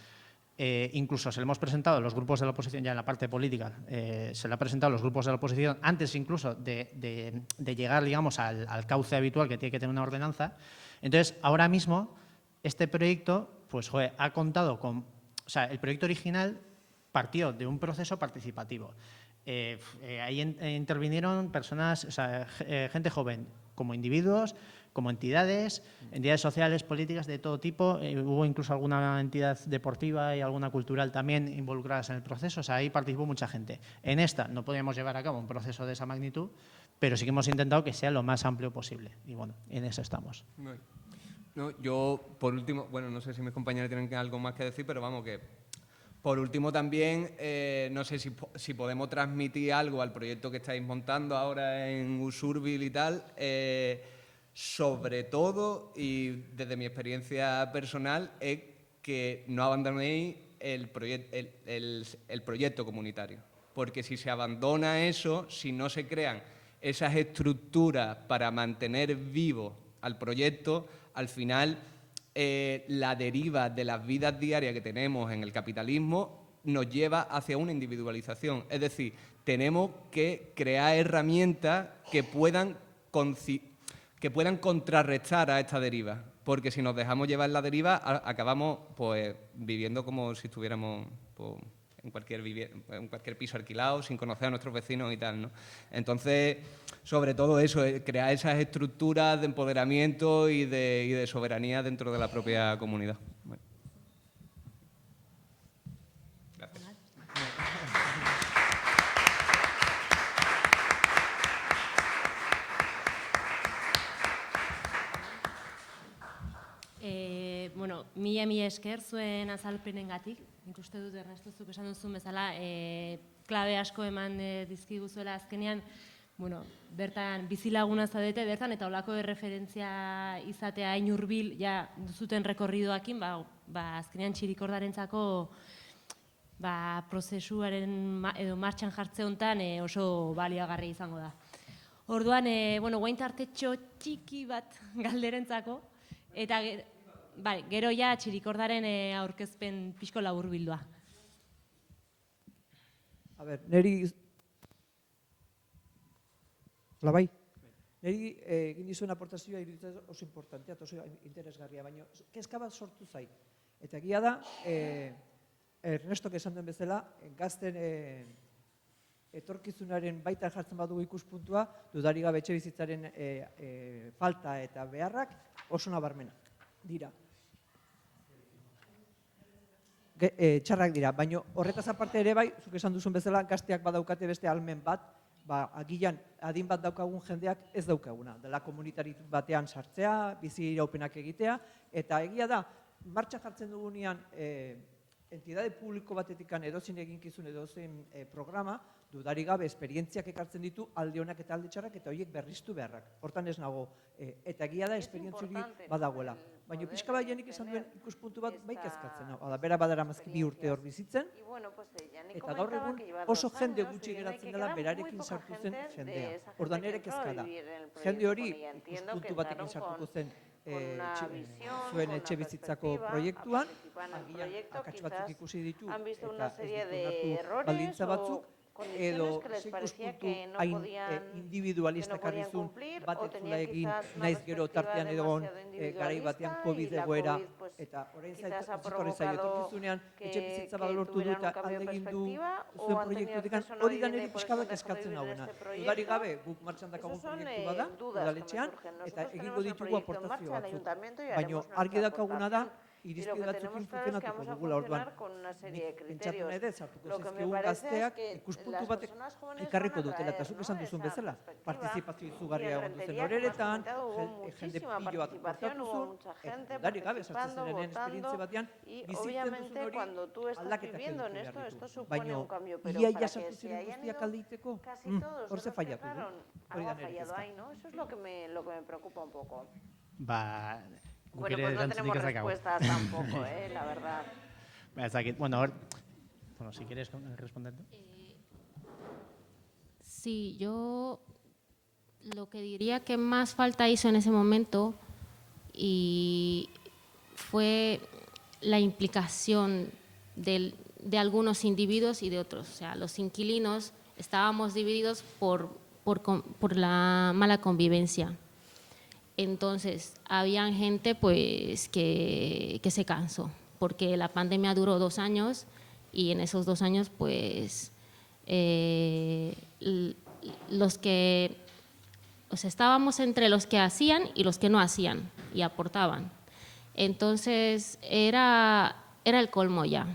Incluso se lo hemos presentado a los grupos de la oposición, ya en la parte política, se lo ha presentado a los grupos de la oposición antes incluso de llegar, digamos, al cauce habitual que tiene que tener una ordenanza. Entonces, ahora mismo, este proyecto pues, ha contado con… O sea, el proyecto original partió de un proceso participativo. Ahí intervinieron personas, o sea, gente joven, como individuos, como entidades sociales, políticas de todo tipo. Hubo incluso alguna entidad deportiva y alguna cultural también involucradas en el proceso. O sea, ahí participó mucha gente. En esta no podíamos llevar a cabo un proceso de esa magnitud, pero sí que hemos intentado que sea lo más amplio posible. Y bueno, en eso estamos. No, yo, por último, bueno, no sé si mis compañeros tienen algo más que decir, pero vamos que… Por último, también, no sé si podemos transmitir algo al proyecto que estáis montando ahora en Usurbil y tal. Sobre todo, y desde mi experiencia personal, es que no abandonéis el proyecto comunitario. Porque si se abandona eso, si no se crean esas estructuras para mantener vivo al proyecto, al final… la deriva de las vidas diarias que tenemos en el capitalismo nos lleva hacia una individualización. Es decir, tenemos que crear herramientas que puedan contrarrestar a esta deriva, porque si nos dejamos llevar la deriva acabamos pues, viviendo como si estuviéramos pues, en cualquier piso alquilado, sin conocer a nuestros vecinos y tal, ¿no? Entonces, sobre todo eso, crear esas estructuras de empoderamiento y de soberanía dentro de la propia comunidad. Bueno. Gracias. Bueno, mila esker zuen azalpenengatik. Nik uste dut, Ernesto, zuk esan duzun bezala, klabe asko eman dizkiguzuela azkenean, bueno, bertan bizilaguna zaudete, bertan eta olako erreferentzia izatea hain hurbil ja duzuten rekorridoakin, azkenean Txirikordarentzako prozesuaren edo martxan jartze honetan oso baliagarri izango da. Orduan, guain tartetxo txiki bat galderentzako, eta gero ja Txirikordaren aurkezpen pixko laburbildua. A ber, neri egin dizuen aportazioa iruditzen oso importantea eta oso interesgarria, baina kezka bat sortu zait. Eta egia da, Ernestok esan duen bezala, gazten etorkizunaren baita jartzen badugu ikuspuntua, dudarik gabe etxebizitzaren falta eta beharrak oso nabarmenak dira. Txarrak dira, baina horretaz aparte ere bai, zuk esan duzun bezala, gazteak badaukate beste almen bat, agian adin bat daukagun jendeak ez daukaguna. Dela komunitari batean sartzea, bizi iraupenak egitea, eta egia da, martxa jartzen dugunean entidade publiko batetikan edozein eginkizun edozein programa, dudarik gabe esperientziak ekartzen ditu alde honak eta alde txarrak eta horiek berriztu beharrak. Hortan ez nago. Eta egia da esperientzi hori badagoela. Baina pixka bat jenik izan duen ikuspuntu bat bai kezkatzen. Bera badara mazki 2 urte hor bizitzen, eta gaur egun oso jende gutxi geratzen dela berarekin sartu zen jendea. Ordan ere kezka da. Jende hori ikuspuntu batekin sartuko zen zuen etxe bizitzako proiektuan, agian akats batzuk ikusi ditu eta ez ditu onartu baldintza batzuk, condiciones edo que les parecía ikuspuntu que no hain podían individualista podían karrizun cumplir, bat o ez zula tenían egin quizás una naiz gero perspectiva tartean egon demasiado garai batean individualista COVID y la egoera COVID, pues, eta orain quizás ha zitorri zaio provocado etorkizunean etxe bizitza bat que lortu du tuvieran un eta cambio de alde egin du perspectiva o zuen han tenido proiektutik acceso a una hori da vivienda y nire por pixka eso han bat dejado de eskatzen vivir en hauena. este proyecto. Dudarik gabe guk martxan dakagun Esas son proiektu bada dudas que me udaletxean surgen. eta Nosotros egingo tenemos el ditugu proyecto en aportazio marcha al batzuk. ayuntamiento y Baina haremos argi nuestra daukaguna da aportación. Y lo irizpide que batzukin tenemos claro es que funtzionatuko vamos a dugula orduan. funcionar con una serie de Nik pentsatzen criterios. ere sartuko Lo que me zizkigun parece es gazteak que ikuspuntu las batek personas jóvenes ekarriko van a dutela eta traer, zuk ¿no? esan duzun esa bezala. perspectiva. Partizipazio Y en izugarria egon zen Rentería, como has horeretan, comentado, hubo jende muchísima pilo bat participación, portatu hubo zuen, mucha eta gente dudarik gabe sartzen participando, zirenean esperientzia votando, batean, y bizitzen duzun obviamente hori cuando tú estás aldaketak viviendo en eduki esto, behar esto ditu. supone Baina un cambio, pero ia para sartu que se ziren hayan guztiak ido aldeiteko, casi todos hor de ze los que faiatu du. entraron, Hori algo da ha nire fallado kezka. ahí, ¿no? Eso es lo que me preocupa un poco. Ba, guk Bueno, ere pues no erantzunik tenemos ez daukagu. respuestas tampoco, la verdad. Ba, ez dakit. Bueno, bueno, si quieres responder tú. Sí, yo lo que diría que más falta hizo en ese momento y fue la implicación de algunos individuos y de otros. O sea, los inquilinos estábamos divididos por la mala convivencia. Entonces, había gente pues que se cansó, porque la pandemia duró 2 años y en esos 2 años pues los que, o sea, estábamos entre los que hacían y los que no hacían y aportaban. Entonces, era el colmo ya.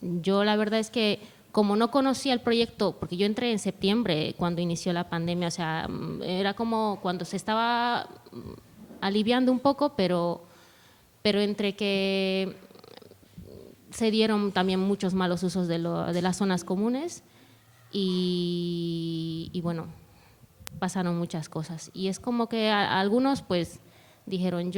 Yo la verdad es que como no conocía el proyecto, porque yo entré en septiembre cuando inició la pandemia, o sea, era como cuando se estaba aliviando un poco, pero entre que se dieron también muchos malos usos de las zonas comunes y bueno, pasaron muchas cosas. Y es como que algunos pues dijeron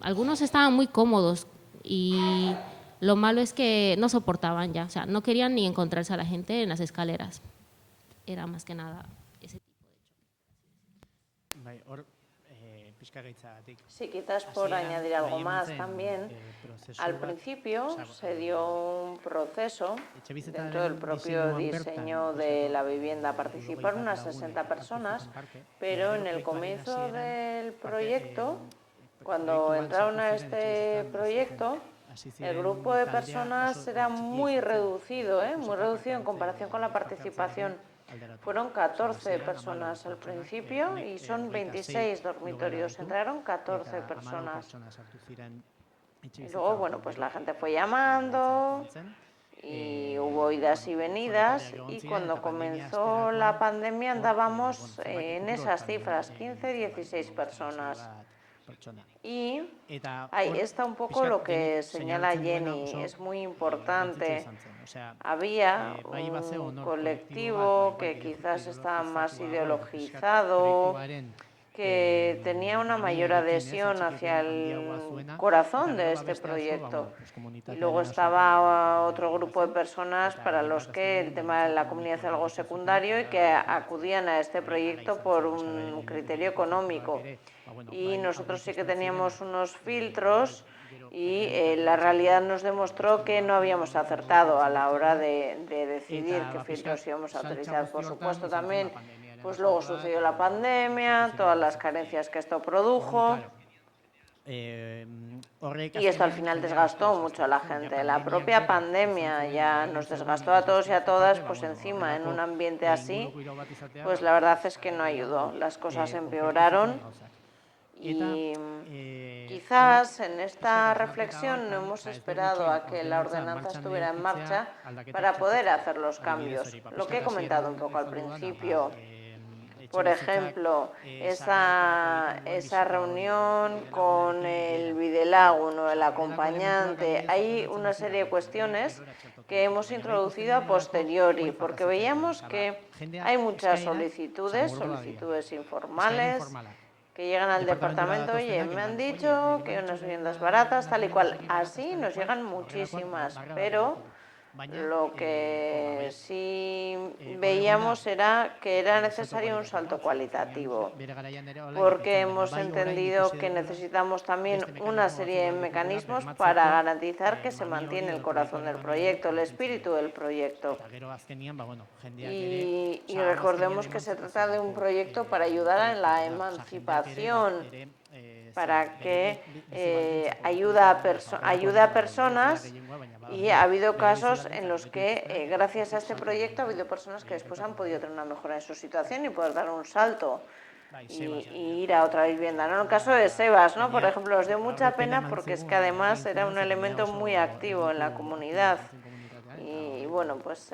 algunos estaban muy cómodos y lo malo es que no soportaban ya, o sea, no querían ni encontrarse a la gente en las escaleras. Era más que nada ese tipo de choque. Bai, hor, pixka gaitzagatik. Sí, quizás por añadir algo más también, al bat, principio osea, se dio un proceso etxebizitzaren dentro del propio diseinuan diseño bertan, de osea, la vivienda. 80 Participaron bat unas lagun 60 hartu personas, zuten parte, pero en gero el proiektuaren comienzo hasieran, del parte, proyecto, cuando proiektuan entraron a sartu ziren este etxebizitzan proyecto, hasi el ziren grupo de taldea personas oso era txikia muy izan zen. reducido, muy Oso reducido en parte comparación con la hartze- parte participación. hartzeari alderatu. Fueron Osea, 14 hasieran personas 14 al pertsonak, principio honek, y son 26 26 dormitorios. logela Entraron ditu, 14 eta 14 personas. pertsona sartu ziren Y etxebizitza luego, batean. bueno, pues Gero, la gente fue llamando zen, y hubo idas y venidas y cuando comenzó la pandemia andábamos en esas cifras, 15, 16 personas. Y ahí está un poco lo que señala Jenny, es muy importante. Había un colectivo que quizás estaba más ideologizado, que tenía una mayor adhesión hacia el corazón de este proyecto. Y luego estaba otro grupo de personas para los que el tema de la comunidad es algo secundario y que acudían a este proyecto por un criterio económico. Y nosotros sí que teníamos unos filtros y la realidad nos demostró que no habíamos acertado a la hora de decidir qué filtros íbamos a utilizar. Por supuesto también, pues luego sucedió la pandemia, todas las carencias que esto produjo. Y esto al final desgastó mucho a la gente. La propia pandemia ya nos desgastó a todos y a todas, pues encima en un ambiente así, pues la verdad es que no ayudó. Las cosas empeoraron. Y quizás en esta reflexión no hemos esperado a que la ordenanza estuviera en marcha para poder hacer los cambios. Lo que he comentado un poco al principio, por ejemplo, esa reunión con el bidelagun o el acompañante, hay una serie de cuestiones que hemos introducido a posteriori, porque veíamos que hay muchas solicitudes informales, que llegan al departamento, oye, me han dicho que unas viviendas baratas, tal y cual. Así nos llegan muchísimas, pero Lo que sí veíamos era que era necesario un salto cualitativo, porque hemos entendido que necesitamos también una serie de mecanismos para garantizar que se mantiene el corazón del proyecto, el espíritu del proyecto. Y recordemos que se trata de un proyecto para ayudar a la emancipación, para que ayude a personas, y ha habido casos en los que gracias a este proyecto ha habido personas que después han podido tener una mejora en su situación y poder dar un salto y ir a otra vivienda, ¿no? En el caso de Sebas, ¿no? Por ejemplo, os dio mucha pena porque es que además era un elemento muy activo en la comunidad. Y bueno, pues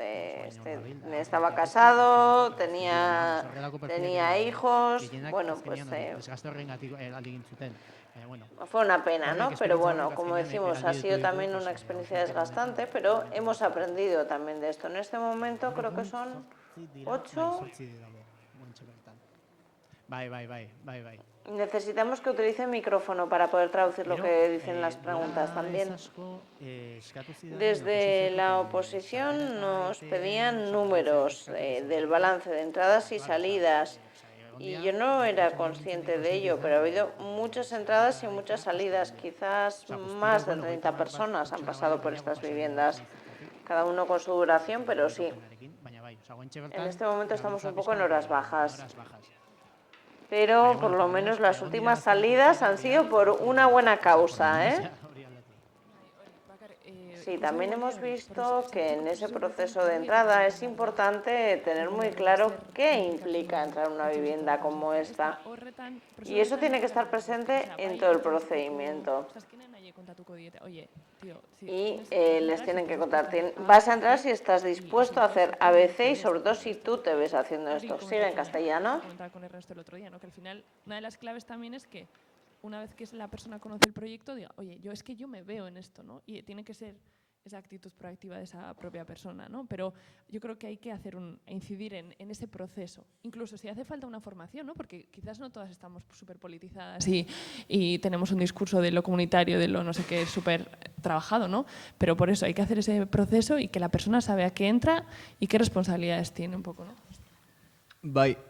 estaba casado, tenía hijos, bueno, pues fue una pena, ¿no? Pero bueno, como decimos, ha sido también una experiencia desgastante, pero hemos aprendido también de esto. En este momento creo que son 8. Necesitamos que utilice el micrófono para poder traducir lo que dicen las preguntas también. Desde la oposición nos pedían números del balance de entradas y salidas. Y yo no era consciente de ello, pero ha habido muchas entradas y muchas salidas. Quizás más de 30 personas han pasado por estas viviendas, cada uno con su duración, pero sí. En este momento estamos un poco en horas bajas. Pero por lo menos las últimas salidas han sido por una buena causa, ¿eh? Sí, también hemos visto que en ese proceso de entrada es importante tener muy claro qué implica entrar en una vivienda como esta. Y eso tiene que estar presente en todo el procedimiento. Y les tienen que contar, vas a entrar si estás dispuesto a hacer ABC y sobre todo si tú te ves haciendo esto. Sigue en castellano. Con Ernesto el otro día, ¿no? Que al final una de las claves también es que una vez que la persona conoce el proyecto, diga, oye, es que yo me veo en esto, ¿no? Y tiene que ser esa actitud proactiva de esa propia persona, ¿no? Pero yo creo que hay que incidir en ese proceso, incluso si hace falta una formación, ¿no? Porque quizás no todas estamos súper politizadas y tenemos un discurso de lo comunitario, de lo no sé qué, súper trabajado, ¿no? Pero por eso hay que hacer ese proceso y que la persona sabe a qué entra y qué responsabilidades tiene un poco, ¿no?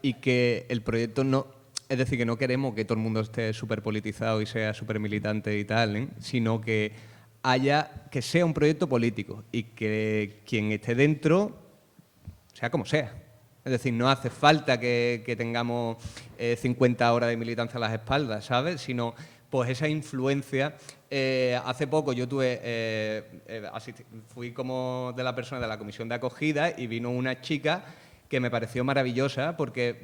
Y que el proyecto no... Es decir, que no queremos que todo el mundo esté súper politizado y sea súper militante y tal, ¿eh? Sino que sea un proyecto político y que quien esté dentro sea como sea. Es decir, no hace falta que tengamos 50 horas de militancia a las espaldas, ¿sabes? Sino pues esa influencia. Hace poco yo fui como de la persona de la comisión de acogida y vino una chica que me pareció maravillosa porque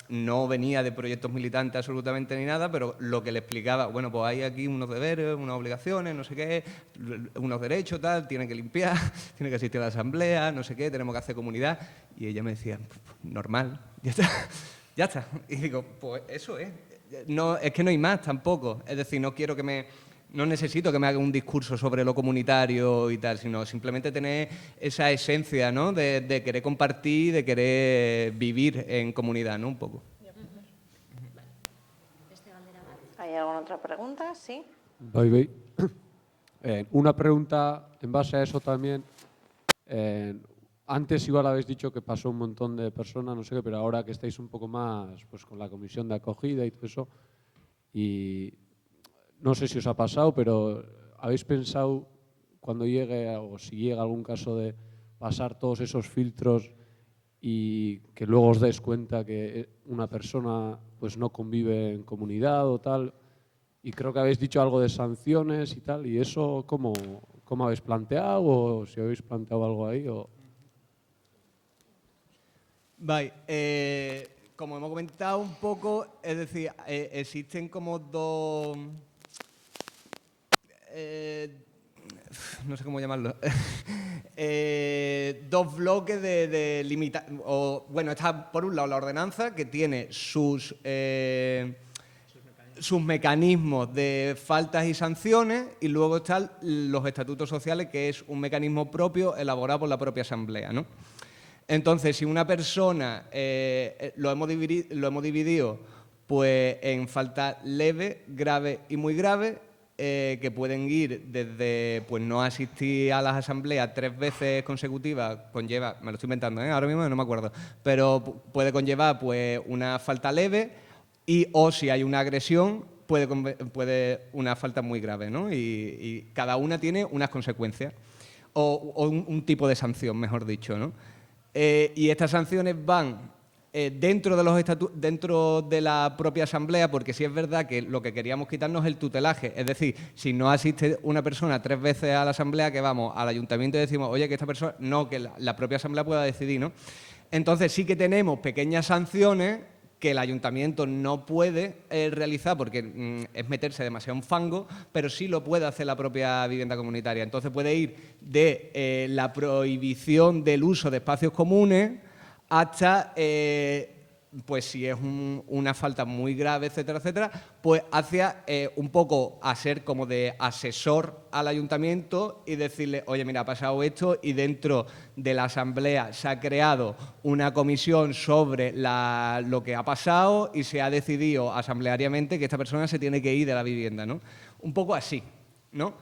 no venía de proyectos militantes absolutamente ni nada, pero lo que le explicaba, bueno, pues hay aquí unos deberes, unas obligaciones, no sé qué, unos derechos, tal, tienen que limpiar, tiene que asistir a la asamblea, no sé qué, tenemos que hacer comunidad. Y ella me decía, normal, ya está, ya está. Y digo, pues eso es. No, es que no hay más tampoco. Es decir, no necesito que me haga un discurso sobre lo comunitario y tal, sino simplemente tener esa esencia, ¿no? de querer compartir, de querer vivir en comunidad, ¿no? Un poco. ¿Hay alguna otra pregunta? Sí. Una pregunta en base a eso también. Antes igual habéis dicho que pasó un montón de personas, no sé qué, pero ahora que estáis un poco más pues, con la comisión de acogida y todo eso, y no sé si os ha pasado, pero ¿habéis pensado cuando llegue o si llega algún caso de pasar todos esos filtros y que luego os des cuenta que una persona pues no convive en comunidad o tal? Y creo que habéis dicho algo de sanciones y tal, y eso ¿cómo habéis planteado o si habéis planteado algo ahí? Como hemos comentado un poco, es decir, existen como dos... no sé cómo llamarlo, dos bloques de limitación. Bueno, está por un lado la ordenanza, que tiene sus mecanismos de faltas y sanciones, y luego están los estatutos sociales, que es un mecanismo propio elaborado por la propia asamblea, ¿no? Entonces, si una persona lo hemos dividido pues, en falta leve, grave y muy grave. que pueden ir desde pues, no asistir a las asambleas 3 veces consecutivas, conlleva, me lo estoy inventando, ahora mismo no me acuerdo, pero puede conllevar pues, una falta leve o si hay una agresión, puede una falta muy grave, ¿no? Y cada una tiene unas consecuencias o un tipo de sanción, mejor dicho, ¿no? Y estas sanciones van dentro de la propia asamblea, porque sí es verdad que lo que queríamos quitarnos es el tutelaje. Es decir, si no asiste una persona 3 veces a la asamblea, que vamos al ayuntamiento y decimos, oye, que esta persona... No, que la propia asamblea pueda decidir, ¿no? Entonces sí que tenemos pequeñas sanciones que el ayuntamiento no puede realizar porque es meterse demasiado en fango, pero sí lo puede hacer la propia vivienda comunitaria. Entonces puede ir de la prohibición del uso de espacios comunes hasta, pues si es una falta muy grave, etcétera, etcétera, pues hacia un poco a ser como de asesor al ayuntamiento y decirle, oye, mira, ha pasado esto y dentro de la asamblea se ha creado una comisión sobre lo que ha pasado y se ha decidido asambleariamente que esta persona se tiene que ir de la vivienda, ¿no? Un poco así, ¿no?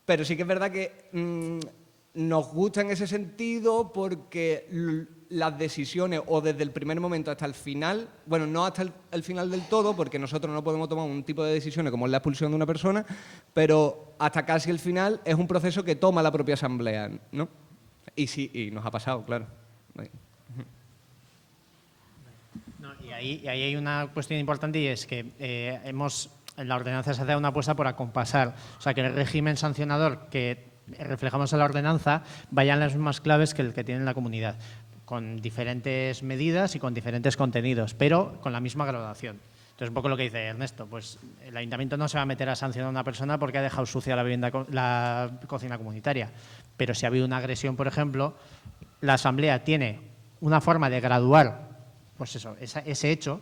Pero sí que es verdad que nos gusta en ese sentido porque las decisiones, o desde el primer momento hasta el final, bueno, no hasta el final del todo, porque nosotros no podemos tomar un tipo de decisiones como es la expulsión de una persona, pero hasta casi el final es un proceso que toma la propia asamblea, ¿no? Y sí, y nos ha pasado, claro. No, y ahí hay una cuestión importante y es que en la ordenanza se hace una apuesta por acompasar, o sea, que el régimen sancionador que reflejamos en la ordenanza vayan las mismas claves que el que tiene la comunidad, con diferentes medidas y con diferentes contenidos, pero con la misma graduación. Entonces, un poco lo que dice Ernesto, pues el ayuntamiento no se va a meter a sancionar a una persona porque ha dejado sucia la cocina comunitaria, pero si ha habido una agresión, por ejemplo, la asamblea tiene una forma de graduar pues eso, ese hecho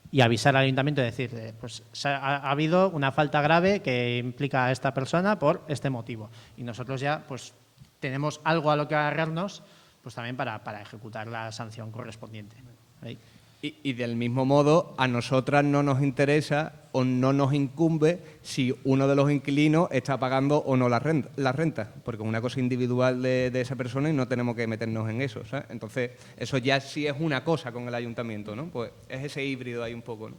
y avisar al ayuntamiento y decir, pues ha habido una falta grave que implica a esta persona por este motivo. Y nosotros ya pues tenemos algo a lo que agarrarnos pues también para ejecutar la sanción correspondiente. ¿Ahí? Y del mismo modo, a nosotras no nos interesa o no nos incumbe si uno de los inquilinos está pagando o no la renta, porque es una cosa individual de esa persona y no tenemos que meternos en eso, ¿sabes? Entonces, eso ya sí es una cosa con el ayuntamiento, ¿no? Pues es ese híbrido ahí un poco, ¿no?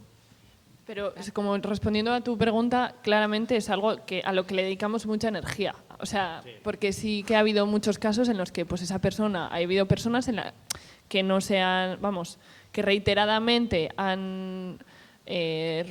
Pero como respondiendo a tu pregunta, claramente es algo a lo que le dedicamos mucha energía. O sea, porque sí que ha habido muchos casos en los que pues ha habido personas que no sean, que reiteradamente han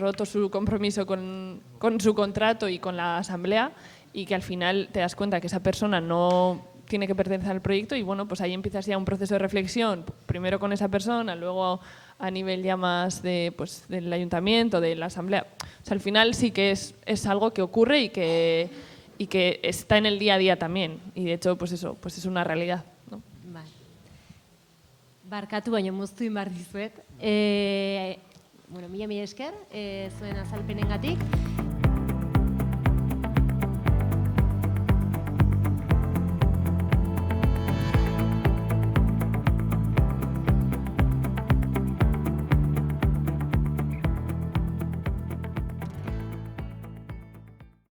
roto su compromiso con su contrato y con la asamblea y que al final te das cuenta que esa persona no tiene que pertenecer al proyecto y bueno, pues ahí empiezas ya un proceso de reflexión, primero con esa persona, luego a nivel ya más del ayuntamiento, de la asamblea. O sea, al final sí que es algo que ocurre y que está en el día a día también y de hecho pues eso, pues es una realidad, ¿no? Bai. Barkatu baino moztu inbar dizuet. Mila esker, zuen azalpenengatik.